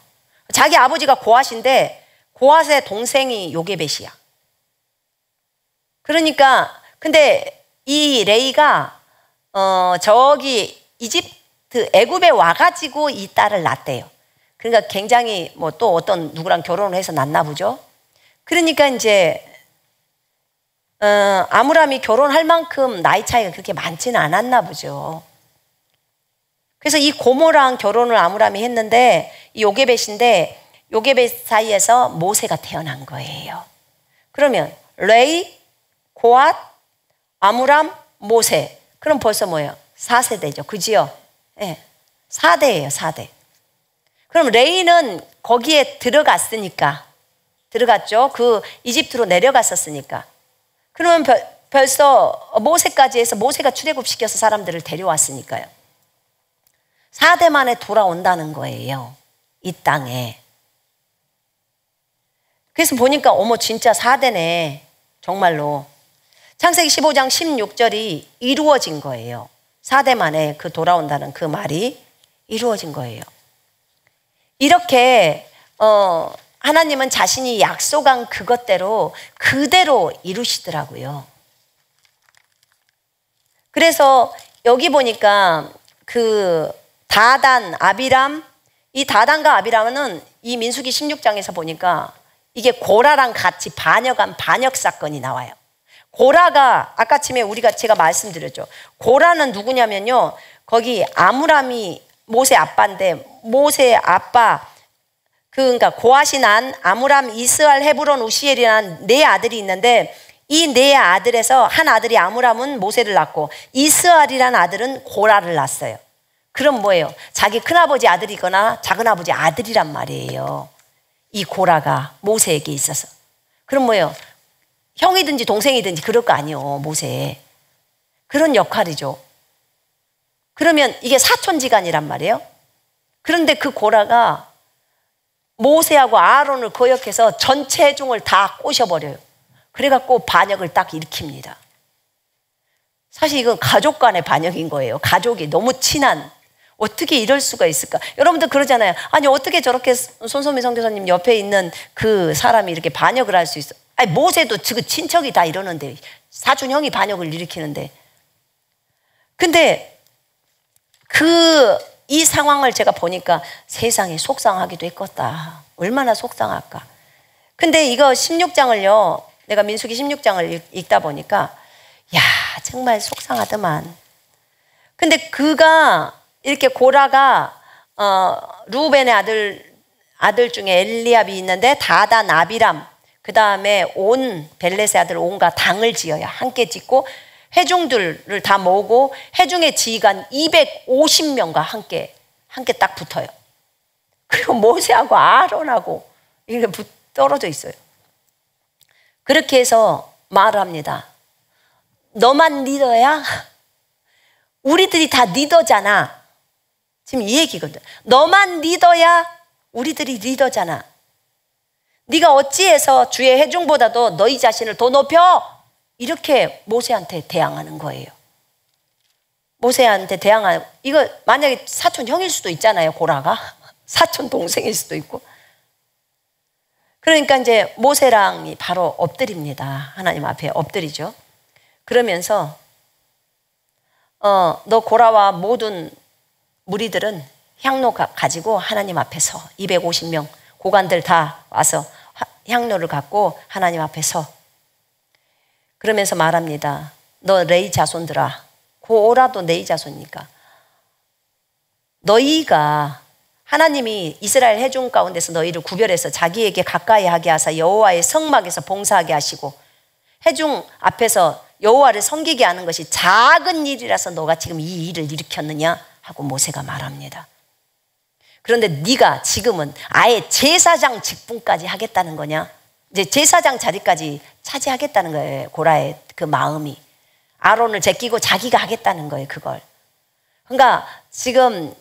자기 아버지가 고앗인데 고앗의 동생이 요게벳이야. 그러니까 근데 이 레이가 저기 애굽에 와가지고 이 딸을 낳았대요. 그러니까 굉장히 뭐 또 어떤 누구랑 결혼을 해서 낳나 보죠. 그러니까 이제 아므람이 결혼할 만큼 나이 차이가 그렇게 많지는 않았나 보죠. 그래서 이 고모랑 결혼을 아므람이 했는데 이 요게벳인데 요게벳 사이에서 모세가 태어난 거예요. 그러면 레이, 고앗, 아므람, 모세. 그럼 벌써 뭐예요? 4세대죠. 그지요? 네. 4대예요. 4대. 그럼 레이는 거기에 들어갔죠. 그 이집트로 내려갔었으니까. 그러면 벌써 모세까지 해서 모세가 출애굽시켜서 사람들을 데려왔으니까요. 4대 만에 돌아온다는 거예요. 이 땅에. 그래서 보니까 어머 진짜 4대네. 정말로. 창세기 15장 16절이 이루어진 거예요. 4대 만에 그 돌아온다는 그 말이 이루어진 거예요. 이렇게 하나님은 자신이 약속한 그것대로 그대로 이루시더라고요. 그래서 여기 보니까 그 다단, 아비람, 이 다단과 아비람은 이 민수기 16장에서 보니까 이게 고라랑 같이 반역한 반역 사건이 나와요. 고라가 아까 아침에 제가 말씀드렸죠. 고라는 누구냐면요. 거기 아므람이 모세 아빠인데 모세의 아빠 그러니까 고앗이 난 아므람, 이스알, 헤브론, 우시엘이라는 네 아들이 있는데 이 네 아들에서 한 아들이 아므람은 모세를 낳고 이스알이라는 아들은 고라를 낳았어요. 그럼 뭐예요? 자기 큰아버지 아들이거나 작은아버지 아들이란 말이에요. 이 고라가 모세에게 있어서. 그럼 뭐예요? 형이든지 동생이든지 그럴 거 아니에요. 모세. 그런 역할이죠. 그러면 이게 사촌지간이란 말이에요. 그런데 그 고라가 모세하고 아론을 거역해서 전체 회중을 다 꼬셔버려요. 그래갖고 반역을 딱 일으킵니다. 사실 이건 가족 간의 반역인 거예요. 가족이 너무 친한. 어떻게 이럴 수가 있을까? 여러분들 그러잖아요. 아니 어떻게 저렇게 손소미 선교사님 옆에 있는 그 사람이 이렇게 반역을 할 수 있어? 아니 모세도 그 친척이 다 이러는데 사촌형이 반역을 일으키는데. 근데 이 상황을 제가 보니까 세상에 속상하기도 했겠다. 얼마나 속상할까. 근데 이거 16장을요. 내가 민수기 16장을 읽다 보니까 야 정말 속상하더만. 근데 이렇게 고라가 루벤의 아들 중에 엘리압이 있는데 다단, 아비람 그 다음에 벨렛의 아들 온과 당을 지어야 함께 짓고 회중들을 다 모으고 회중의 지휘관 250명과 함께 딱 붙어요. 그리고 모세하고 아론하고 이렇게 떨어져 있어요. 그렇게 해서 말을 합니다. 너만 리더야? 우리들이 다 리더잖아. 지금 이 얘기거든. 너만 리더야? 우리들이 리더잖아. 네가 어찌해서 주의 회중보다도 너희 자신을 더 높여? 이렇게 모세한테 대항하는 거예요. 모세한테 대항하고, 이거 만약에 사촌 형일 수도 있잖아요, 고라가. 사촌 동생일 수도 있고. 그러니까 이제 모세랑이 바로 엎드립니다. 하나님 앞에 엎드리죠. 그러면서 너 고라와 모든 무리들은 향로 가지고 하나님 앞에 서. 250명 고관들 다 와서 향로를 갖고 하나님 앞에 서. 그러면서 말합니다. 너 레위 자손들아, 고라도 레위 자손이니까 너희가 하나님이 이스라엘 회중 가운데서 너희를 구별해서 자기에게 가까이 하게 하사 여호와의 성막에서 봉사하게 하시고 회중 앞에서 여호와를 섬기게 하는 것이 작은 일이라서 너가 지금 이 일을 일으켰느냐 하고 모세가 말합니다. 그런데 네가 지금은 아예 제사장 직분까지 하겠다는 거냐? 이제 제사장 자리까지 차지하겠다는 거예요. 고라의 그 마음이. 아론을 제끼고 자기가 하겠다는 거예요, 그걸. 그러니까 지금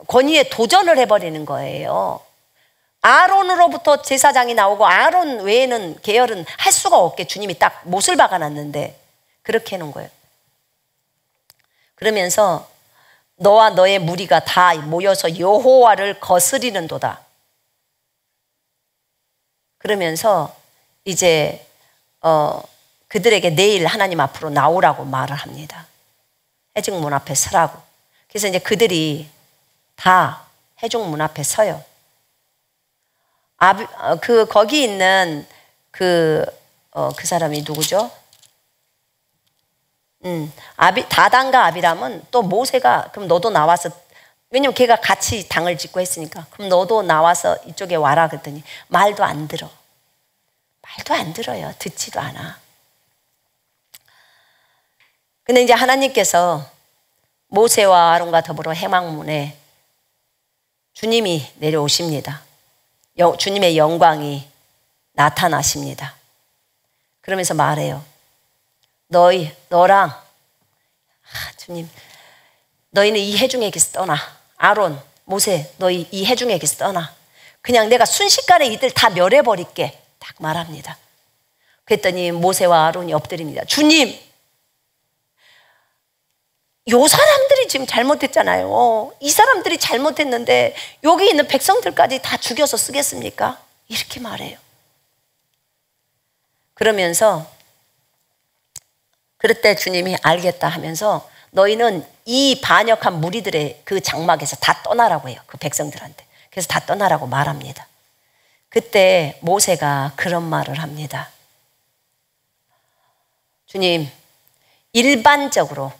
권위에 도전을 해버리는 거예요. 아론으로부터 제사장이 나오고 아론 외에는 계열은 할 수가 없게 주님이 딱 못을 박아놨는데 그렇게 해놓은 거예요. 그러면서 너와 너의 무리가 다 모여서 여호와를 거스리는도다. 그러면서 이제 그들에게 내일 하나님 앞으로 나오라고 말을 합니다. 회중문 앞에 서라고. 그래서 이제 그들이 다 회중문 앞에 서요. 거기 있는 그 사람이 누구죠? 다단과 아비람은 또 모세가 그럼 너도 나와서, 왜냐면 걔가 같이 당을 짓고 했으니까, 그럼 너도 나와서 이쪽에 와라 그랬더니 말도 안 들어. 말도 안 들어요. 듣지도 않아. 근데 이제 하나님께서 모세와 아론과 더불어 회막문에 주님이 내려오십니다. 주님의 영광이 나타나십니다. 그러면서 말해요. 너랑 주님, 너희는 이 회중에게서 떠나. 아론, 모세, 너희 이 회중에게서 떠나. 그냥 내가 순식간에 이들 다 멸해버릴게. 딱 말합니다. 그랬더니 모세와 아론이 엎드립니다. 주님, 요 사람들이 지금 잘못했잖아요. 이 사람들이 잘못했는데 여기 있는 백성들까지 다 죽여서 쓰겠습니까? 이렇게 말해요. 그러면서 그럴 주님이 알겠다 하면서 너희는 이 반역한 무리들의 그 장막에서 다 떠나라고 해요. 그 백성들한테. 그래서 다 떠나라고 말합니다. 그때 모세가 그런 말을 합니다. 주님, 일반적으로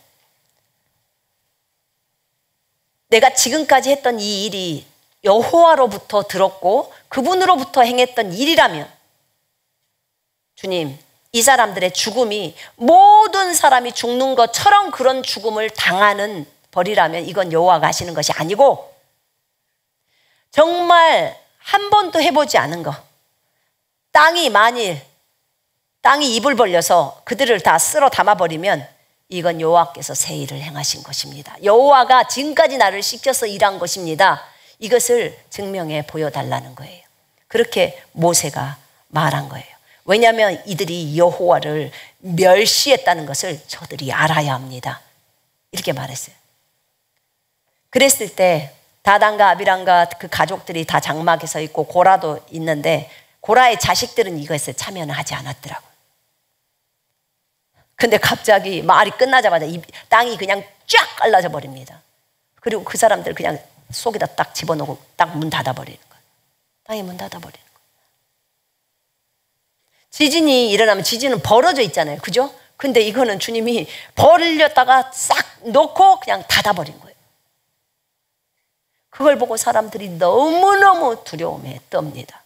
내가 지금까지 했던 이 일이 여호와로부터 들었고 그분으로부터 행했던 일이라면 주님, 이 사람들의 죽음이 모든 사람이 죽는 것처럼 그런 죽음을 당하는 벌이라면 이건 여호와가 하시는 것이 아니고 정말 한 번도 해보지 않은 거, 땅이 입을 벌려서 그들을 다 쓸어 담아버리면 이건 여호와께서 새 일을 행하신 것입니다. 여호와가 지금까지 나를 씻겨서 일한 것입니다. 이것을 증명해 보여달라는 거예요. 그렇게 모세가 말한 거예요. 왜냐하면 이들이 여호와를 멸시했다는 것을 저들이 알아야 합니다. 이렇게 말했어요. 그랬을 때 다단과 아비람과 그 가족들이 다 장막에 서 있고 고라도 있는데 고라의 자식들은 이것에 참여는 하지 않았더라고요. 근데 갑자기 말이 끝나자마자 땅이 그냥 쫙 갈라져 버립니다. 그리고 그 사람들 그냥 속에다 딱 집어넣고 딱 문 닫아버리는 거예요. 땅에 문 닫아버리는 거예요. 지진이 일어나면 지진은 벌어져 있잖아요. 그죠? 근데 이거는 주님이 벌렸다가 싹 놓고 그냥 닫아버린 거예요. 그걸 보고 사람들이 너무너무 두려움에 떱니다.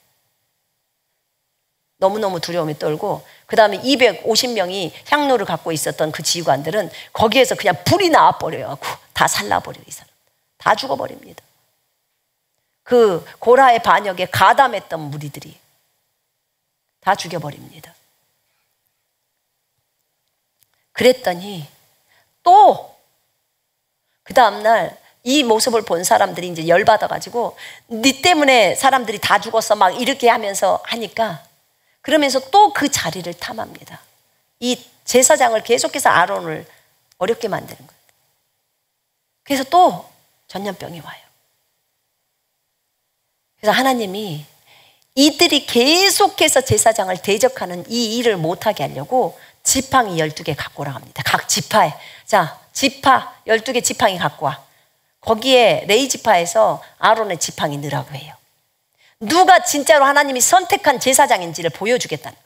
너무너무 두려움에 떨고 그 다음에 250명이 향로를 갖고 있었던 그 지휘관들은 거기에서 그냥 불이 나와버려요. 다 살라버려요. 이 사람 다 죽어버립니다. 그 고라의 반역에 가담했던 무리들이 다 죽여버립니다. 그랬더니 또 그 다음날 이 모습을 본 사람들이 이제 열받아가지고 네 때문에 사람들이 다 죽었어 막 이렇게 하면서 하니까 그러면서 또 그 자리를 탐합니다. 이 제사장을 계속해서 아론을 어렵게 만드는 거예요. 그래서 또 전염병이 와요. 그래서 하나님이 이들이 계속해서 제사장을 대적하는 이 일을 못하게 하려고 지팡이 12개 갖고 오라고 합니다. 각 지파에. 자, 지파 12개 지팡이 갖고 와. 거기에 레위 지파에서 아론의 지팡이 넣으라고 해요. 누가 진짜로 하나님이 선택한 제사장인지를 보여주겠다는.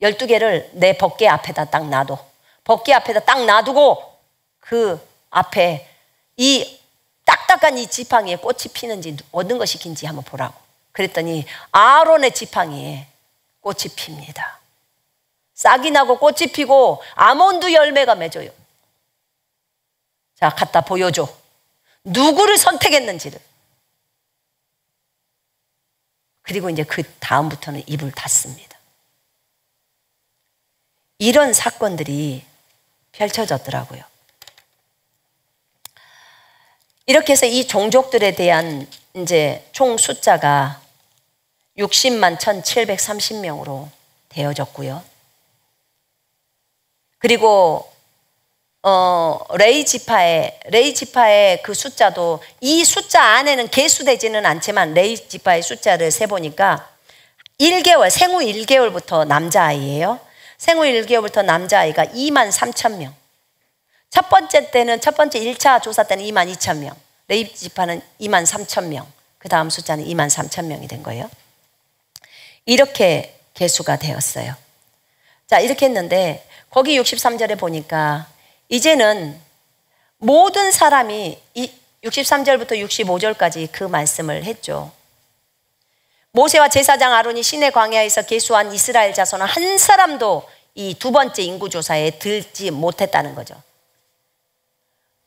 12개를 내 법궤 앞에다 딱 놔둬. 법궤 앞에다 딱 놔두고 그 앞에 이 딱딱한 이 지팡이에 꽃이 피는지 어떤 것이 긴지 한번 보라고. 그랬더니 아론의 지팡이에 꽃이 핍니다. 싹이 나고 꽃이 피고 아몬드 열매가 맺어요. 자, 갖다 보여줘. 누구를 선택했는지를. 그리고 이제 그 다음부터는 입을 닫습니다. 이런 사건들이 펼쳐졌더라고요. 이렇게 해서 이 종족들에 대한 이제 총 숫자가 60만 1730명으로 되어졌고요. 그리고 레위 지파의 그 숫자도 이 숫자 안에는 계수되지는 않지만 레위 지파의 숫자를 세보니까 1개월, 생후 1개월부터 남자아이예요. 생후 1개월부터 남자아이가 2만 3천 명. 첫 번째 1차 조사 때는 2만 2천 명. 레위 지파는 2만 3천 명. 그 다음 숫자는 2만 3천 명이 된 거예요. 이렇게 계수가 되었어요. 자, 이렇게 했는데 거기 63절에 보니까 이제는 모든 사람이 63절부터 65절까지 그 말씀을 했죠. 모세와 제사장 아론이 시내 광야에서 계수한 이스라엘 자손은 한 사람도 이 두 번째 인구조사에 들지 못했다는 거죠.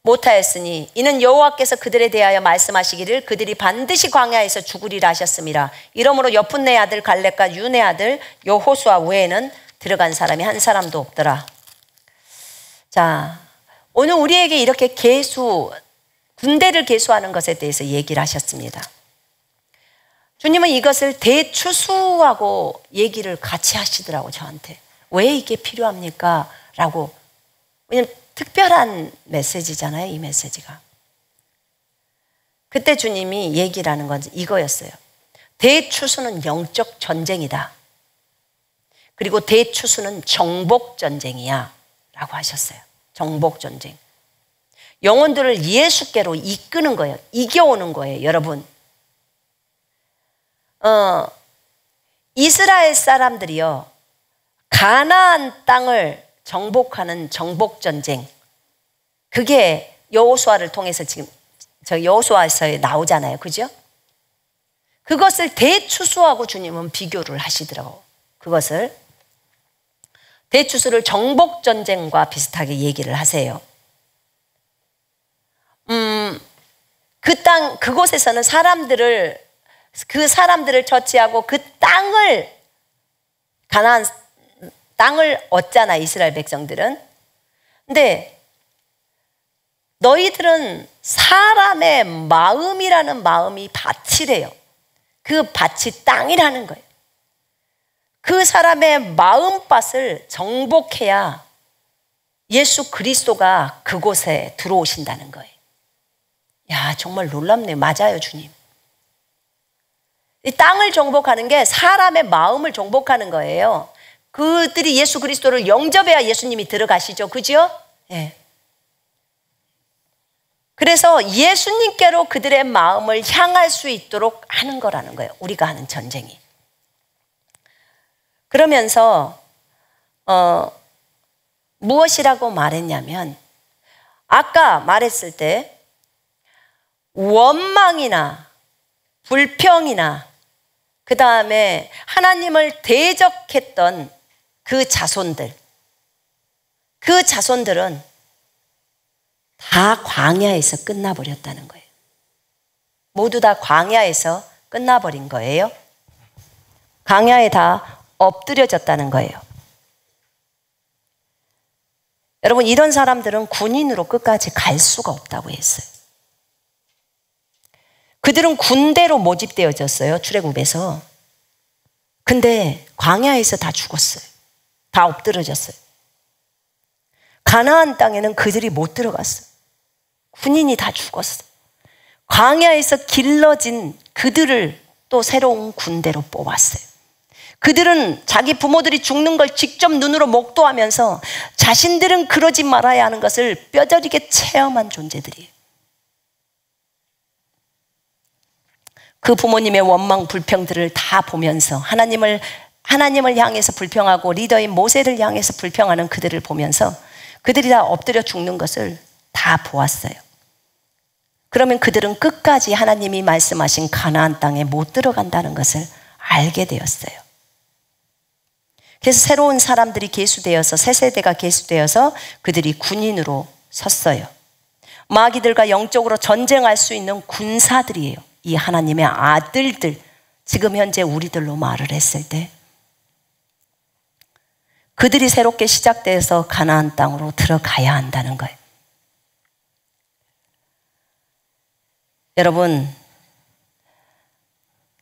못하였으니 이는 여호와께서 그들에 대하여 말씀하시기를 그들이 반드시 광야에서 죽으리라 하셨습니다. 이러므로 여푼네 아들 갈렙과 윤의 아들 여호수아 외에는 들어간 사람이 한 사람도 없더라. 자, 오늘 우리에게 이렇게 군대를 계수하는 것에 대해서 얘기를 하셨습니다. 주님은 이것을 대추수하고 얘기를 같이 하시더라고, 저한테. 왜 이게 필요합니까? 라고. 왜냐면 특별한 메시지잖아요, 이 메시지가. 그때 주님이 얘기를 하는 건 이거였어요. 대추수는 영적 전쟁이다. 그리고 대추수는 정복 전쟁이야. 라고 하셨어요. 정복 전쟁. 영혼들을 예수께로 이끄는 거예요. 이겨오는 거예요, 여러분. 이스라엘 사람들이요, 가나안 땅을 정복하는 정복 전쟁. 그게 여호수아를 통해서 지금 여호수아서에 나오잖아요, 그죠? 그것을 대추수하고 주님은 비교를 하시더라고요. 그것을 대추수를 정복 전쟁과 비슷하게 얘기를 하세요. 그곳에서는 그 사람들을 처치하고 그 가나안 땅을 얻잖아, 이스라엘 백성들은. 근데 너희들은 사람의 마음이라는 마음이 밭이래요. 그 밭이 땅이라는 거예요. 그 사람의 마음밭을 정복해야 예수 그리스도가 그곳에 들어오신다는 거예요. 야, 정말 놀랍네요. 맞아요, 주님. 이 땅을 정복하는 게 사람의 마음을 정복하는 거예요. 그들이 예수 그리스도를 영접해야 예수님이 들어가시죠. 그죠? 예. 그래서 예수님께로 그들의 마음을 향할 수 있도록 하는 거라는 거예요. 우리가 하는 전쟁이. 그러면서 무엇이라고 말했냐면, 아까 말했을 때 원망이나 불평이나 그 다음에 하나님을 대적했던 그 자손들은 다 광야에서 끝나버렸다는 거예요. 모두 다 광야에서 끝나버린 거예요. 광야에 다 엎드려졌다는 거예요. 여러분, 이런 사람들은 군인으로 끝까지 갈 수가 없다고 했어요. 그들은 군대로 모집되어졌어요, 출애굽에서. 근데 광야에서 다 죽었어요. 다 엎드러졌어요. 가나안 땅에는 그들이 못 들어갔어요. 군인이 다 죽었어. 광야에서 길러진 그들을 또 새로운 군대로 뽑았어요. 그들은 자기 부모들이 죽는 걸 직접 눈으로 목도하면서 자신들은 그러지 말아야 하는 것을 뼈저리게 체험한 존재들이에요. 그 부모님의 원망 불평들을 다 보면서 하나님을 향해서 불평하고 리더인 모세를 향해서 불평하는 그들을 보면서 그들이 다 엎드려 죽는 것을 다 보았어요. 그러면 그들은 끝까지 하나님이 말씀하신 가나안 땅에 못 들어간다는 것을 알게 되었어요. 그래서 새로운 사람들이 계수되어서 새 세대가 계수되어서 그들이 군인으로 섰어요. 마귀들과 영적으로 전쟁할 수 있는 군사들이에요. 이 하나님의 아들들, 지금 현재 우리들로 말을 했을 때 그들이 새롭게 시작돼서 가나안 땅으로 들어가야 한다는 거예요. 여러분,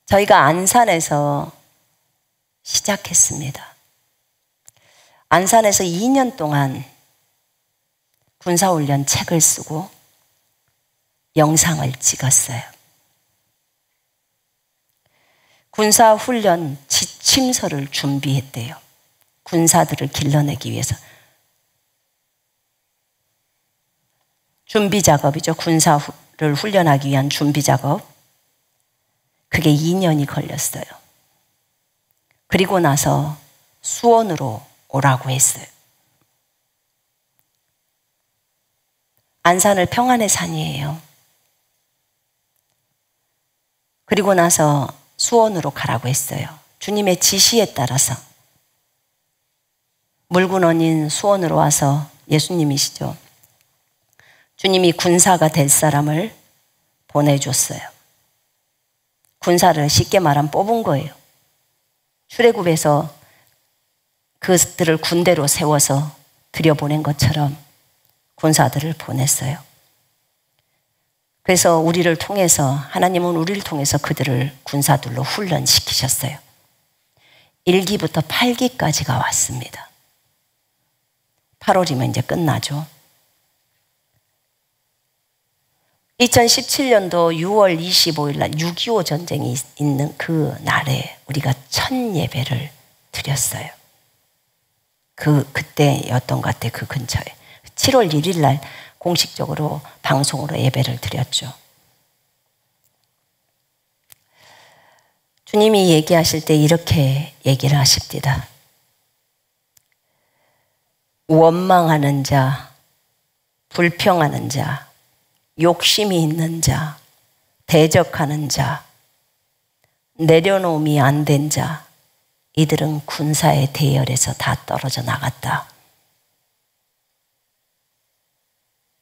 저희가 안산에서 시작했습니다. 안산에서 2년 동안 군사훈련 책을 쓰고 영상을 찍었어요. 군사훈련 지침서를 준비했대요. 군사들을 길러내기 위해서. 준비 작업이죠. 군사를 훈련하기 위한 준비 작업. 그게 2년이 걸렸어요. 그리고 나서 수원으로 오라고 했어요. 안산을 평안의 산이에요. 그리고 나서 수원으로 가라고 했어요. 주님의 지시에 따라서. 물군원인 수원으로 와서 예수님이시죠. 주님이 군사가 될 사람을 보내줬어요. 군사를 쉽게 말하면 뽑은 거예요. 출애굽에서 그들을 군대로 세워서 들여보낸 것처럼 군사들을 보냈어요. 그래서 우리를 통해서, 하나님은 우리를 통해서 그들을 군사들로 훈련시키셨어요. 1기부터 8기까지가 왔습니다. 8월이면 이제 끝나죠. 2017년도 6월 25일 날 6.25 전쟁이 있는 그 날에 우리가 첫 예배를 드렸어요. 그때였던 것 같아요. 그 근처에. 7월 1일 날 공식적으로 방송으로 예배를 드렸죠. 주님이 얘기하실 때 이렇게 얘기를 하십니다. 원망하는 자, 불평하는 자, 욕심이 있는 자, 대적하는 자, 내려놓음이 안 된 자, 이들은 군사의 대열에서 다 떨어져 나갔다.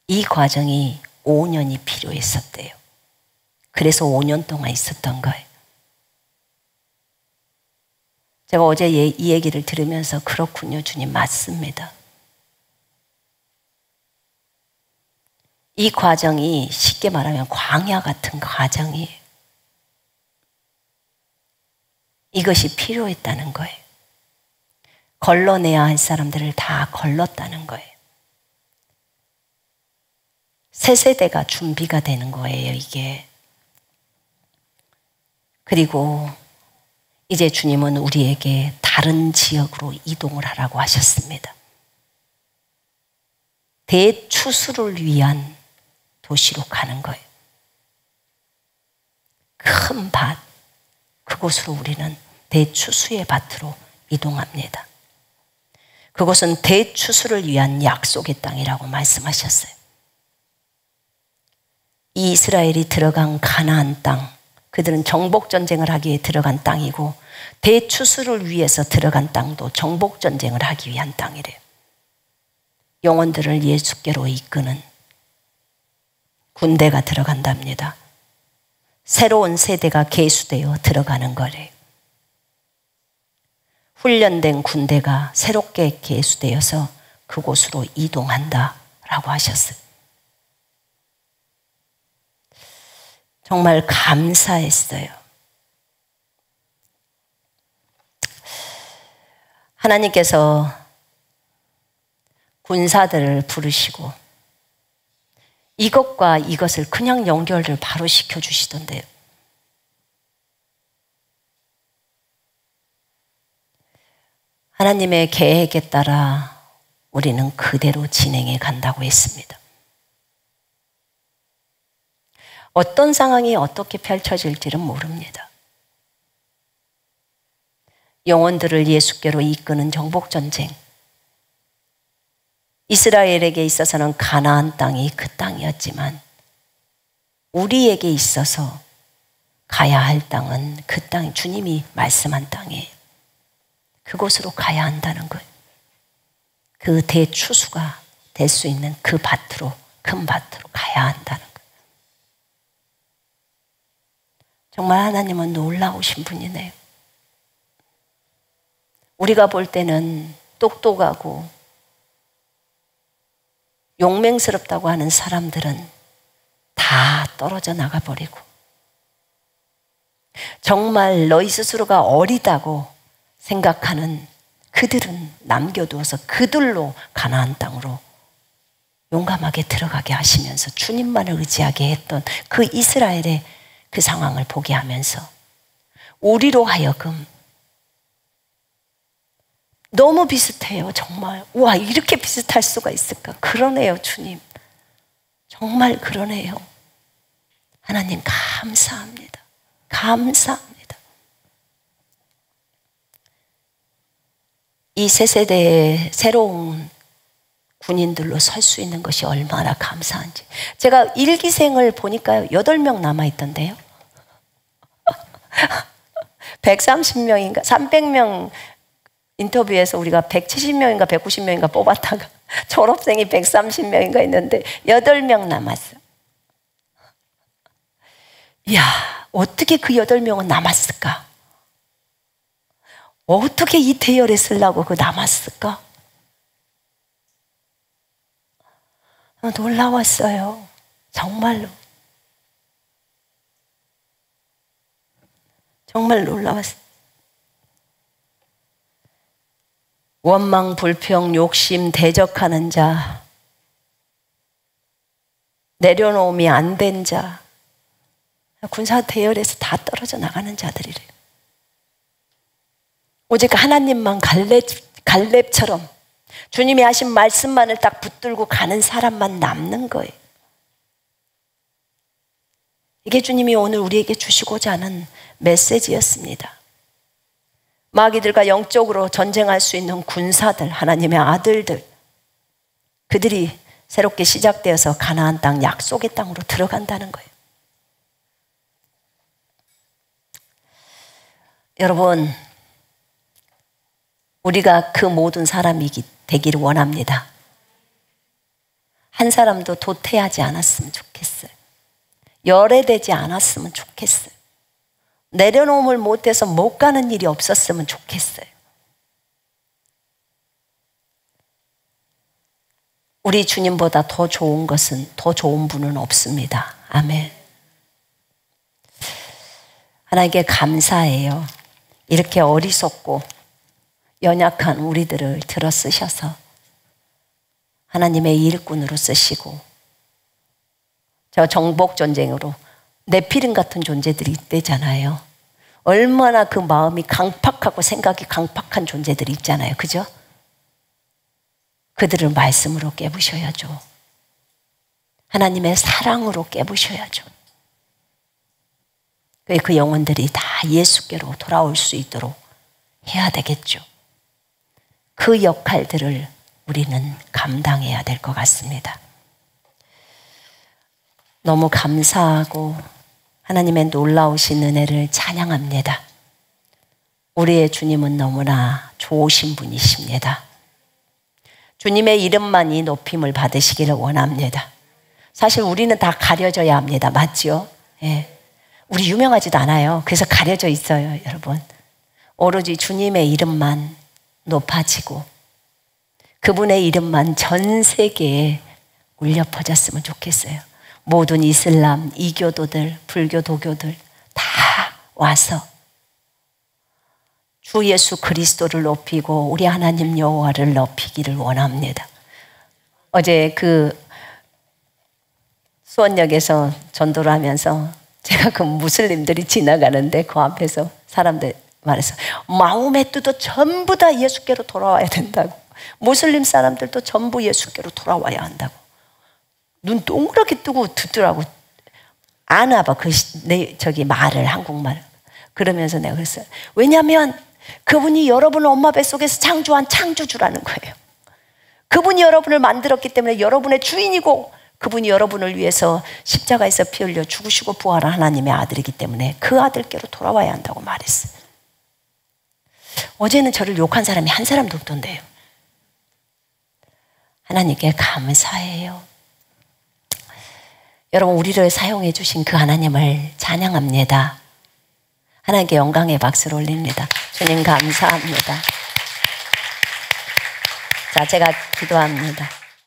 이 과정이 5년이 필요했었대요. 그래서 5년 동안 있었던 거예요. 제가 어제 이 얘기를 들으면서 그렇군요, 주님, 맞습니다. 이 과정이 쉽게 말하면 광야 같은 과정이에요. 이것이 필요했다는 거예요. 걸러내야 할 사람들을 다 걸렀다는 거예요. 새 세대가 준비가 되는 거예요, 이게. 그리고 이제 주님은 우리에게 다른 지역으로 이동을 하라고 하셨습니다. 대추수를 위한 도시로 가는 거예요. 큰 밭, 그곳으로 우리는 대추수의 밭으로 이동합니다. 그곳은 대추수를 위한 약속의 땅이라고 말씀하셨어요. 이 이스라엘이 들어간 가나안 땅, 그들은 정복전쟁을 하기 위해 들어간 땅이고 대추수를 위해서 들어간 땅도 정복전쟁을 하기 위한 땅이래요. 영혼들을 예수께로 이끄는 군대가 들어간답니다. 새로운 세대가 계수되어 들어가는 거래요. 훈련된 군대가 새롭게 계수되어서 그곳으로 이동한다라고 하셨어요. 정말 감사했어요. 하나님께서 군사들을 부르시고 이것과 이것을 그냥 연결을 바로 시켜주시던데요. 하나님의 계획에 따라 우리는 그대로 진행해 간다고 했습니다. 어떤 상황이 어떻게 펼쳐질지는 모릅니다. 영혼들을 예수께로 이끄는 정복전쟁. 이스라엘에게 있어서는 가나안 땅이 그 땅이었지만 우리에게 있어서 가야 할 땅은 그 땅, 주님이 말씀한 땅이에요. 그곳으로 가야 한다는 거예요. 그 대추수가 될 수 있는 그 밭으로, 큰 밭으로 가야 한다는 거예요. 정말 하나님은 놀라우신 분이네요. 우리가 볼 때는 똑똑하고 용맹스럽다고 하는 사람들은 다 떨어져 나가버리고 정말 너희 스스로가 어리다고 생각하는 그들은 남겨두어서 그들로 가나안 땅으로 용감하게 들어가게 하시면서 주님만을 의지하게 했던 그 이스라엘의 그 상황을 보게 하면서 우리로 하여금 너무 비슷해요. 정말. 와, 이렇게 비슷할 수가 있을까? 그러네요, 주님. 정말 그러네요. 하나님 감사합니다. 감사합니다. 이 새 세대의 새로운 군인들로 설 수 있는 것이 얼마나 감사한지. 제가 일기생을 보니까요, 8명 남아있던데요. 130명인가, 300명 인터뷰에서 우리가 170명인가 190명인가 뽑았다가 졸업생이 130명인가 있는데 8명 남았어요. 이야, 어떻게 그 8명은 남았을까? 어떻게 이 대열에 쓰려고 그 남았을까? 놀라웠어요. 정말로. 정말 놀라웠어요. 원망, 불평, 욕심, 대적하는 자, 내려놓음이 안 된 자, 군사 대열에서 다 떨어져 나가는 자들이래요. 오직 하나님만 갈렙처럼 주님이 하신 말씀만을 딱 붙들고 가는 사람만 남는 거예요. 이게 주님이 오늘 우리에게 주시고자 하는 메시지였습니다. 마귀들과 영적으로 전쟁할 수 있는 군사들, 하나님의 아들들, 그들이 새롭게 시작되어서 가나안 땅, 약속의 땅으로 들어간다는 거예요. 여러분, 우리가 그 모든 사람이 되기를 원합니다. 한 사람도 도태하지 않았으면 좋겠어요. 열애되지 않았으면 좋겠어요. 내려놓음을 못해서 못 가는 일이 없었으면 좋겠어요. 우리 주님보다 더 좋은 것은, 더 좋은 분은 없습니다. 아멘. 하나님께 감사해요. 이렇게 어리석고 연약한 우리들을 들어 쓰셔서 하나님의 일꾼으로 쓰시고, 저 정복전쟁으로 네피림 같은 존재들이 있대잖아요. 얼마나 그 마음이 강팍하고 생각이 강팍한 존재들이 있잖아요. 그죠? 그들을 말씀으로 깨부셔야죠. 하나님의 사랑으로 깨부셔야죠. 그 영혼들이 다 예수께로 돌아올 수 있도록 해야 되겠죠. 그 역할들을 우리는 감당해야 될 것 같습니다. 너무 감사하고 하나님의 놀라우신 은혜를 찬양합니다. 우리의 주님은 너무나 좋으신 분이십니다. 주님의 이름만이 높임을 받으시기를 원합니다. 사실 우리는 다 가려져야 합니다. 맞죠? 예. 우리 유명하지도 않아요. 그래서 가려져 있어요, 여러분. 오로지 주님의 이름만 높아지고 그분의 이름만 전 세계에 울려 퍼졌으면 좋겠어요. 모든 이슬람, 이교도들, 불교, 도교들 다 와서 주 예수 그리스도를 높이고 우리 하나님 여호와를 높이기를 원합니다. 어제 그 수원역에서 전도를 하면서 제가 그 무슬림들이 지나가는데 그 앞에서 사람들 말해서 마음에 뜯어 전부 다 예수께로 돌아와야 된다고. 무슬림 사람들도 전부 예수께로 돌아와야 한다고. 눈 동그랗게 뜨고 듣더라고. 아나 봐. 저기 말을, 한국말. 그러면서 내가 그랬어요. 왜냐하면 그분이 여러분을 엄마 뱃속에서 창조한 창조주라는 거예요. 그분이 여러분을 만들었기 때문에 여러분의 주인이고, 그분이 여러분을 위해서 십자가에서 피 흘려 죽으시고 부활한 하나님의 아들이기 때문에 그 아들께로 돌아와야 한다고 말했어요. 어제는 저를 욕한 사람이 한 사람도 없던데요. 하나님께 감사해요. 여러분, 우리를 사용해 주신 그 하나님을 찬양합니다. 하나님께 영광의 박수를 올립니다. 주님 감사합니다. 자, 제가 기도합니다.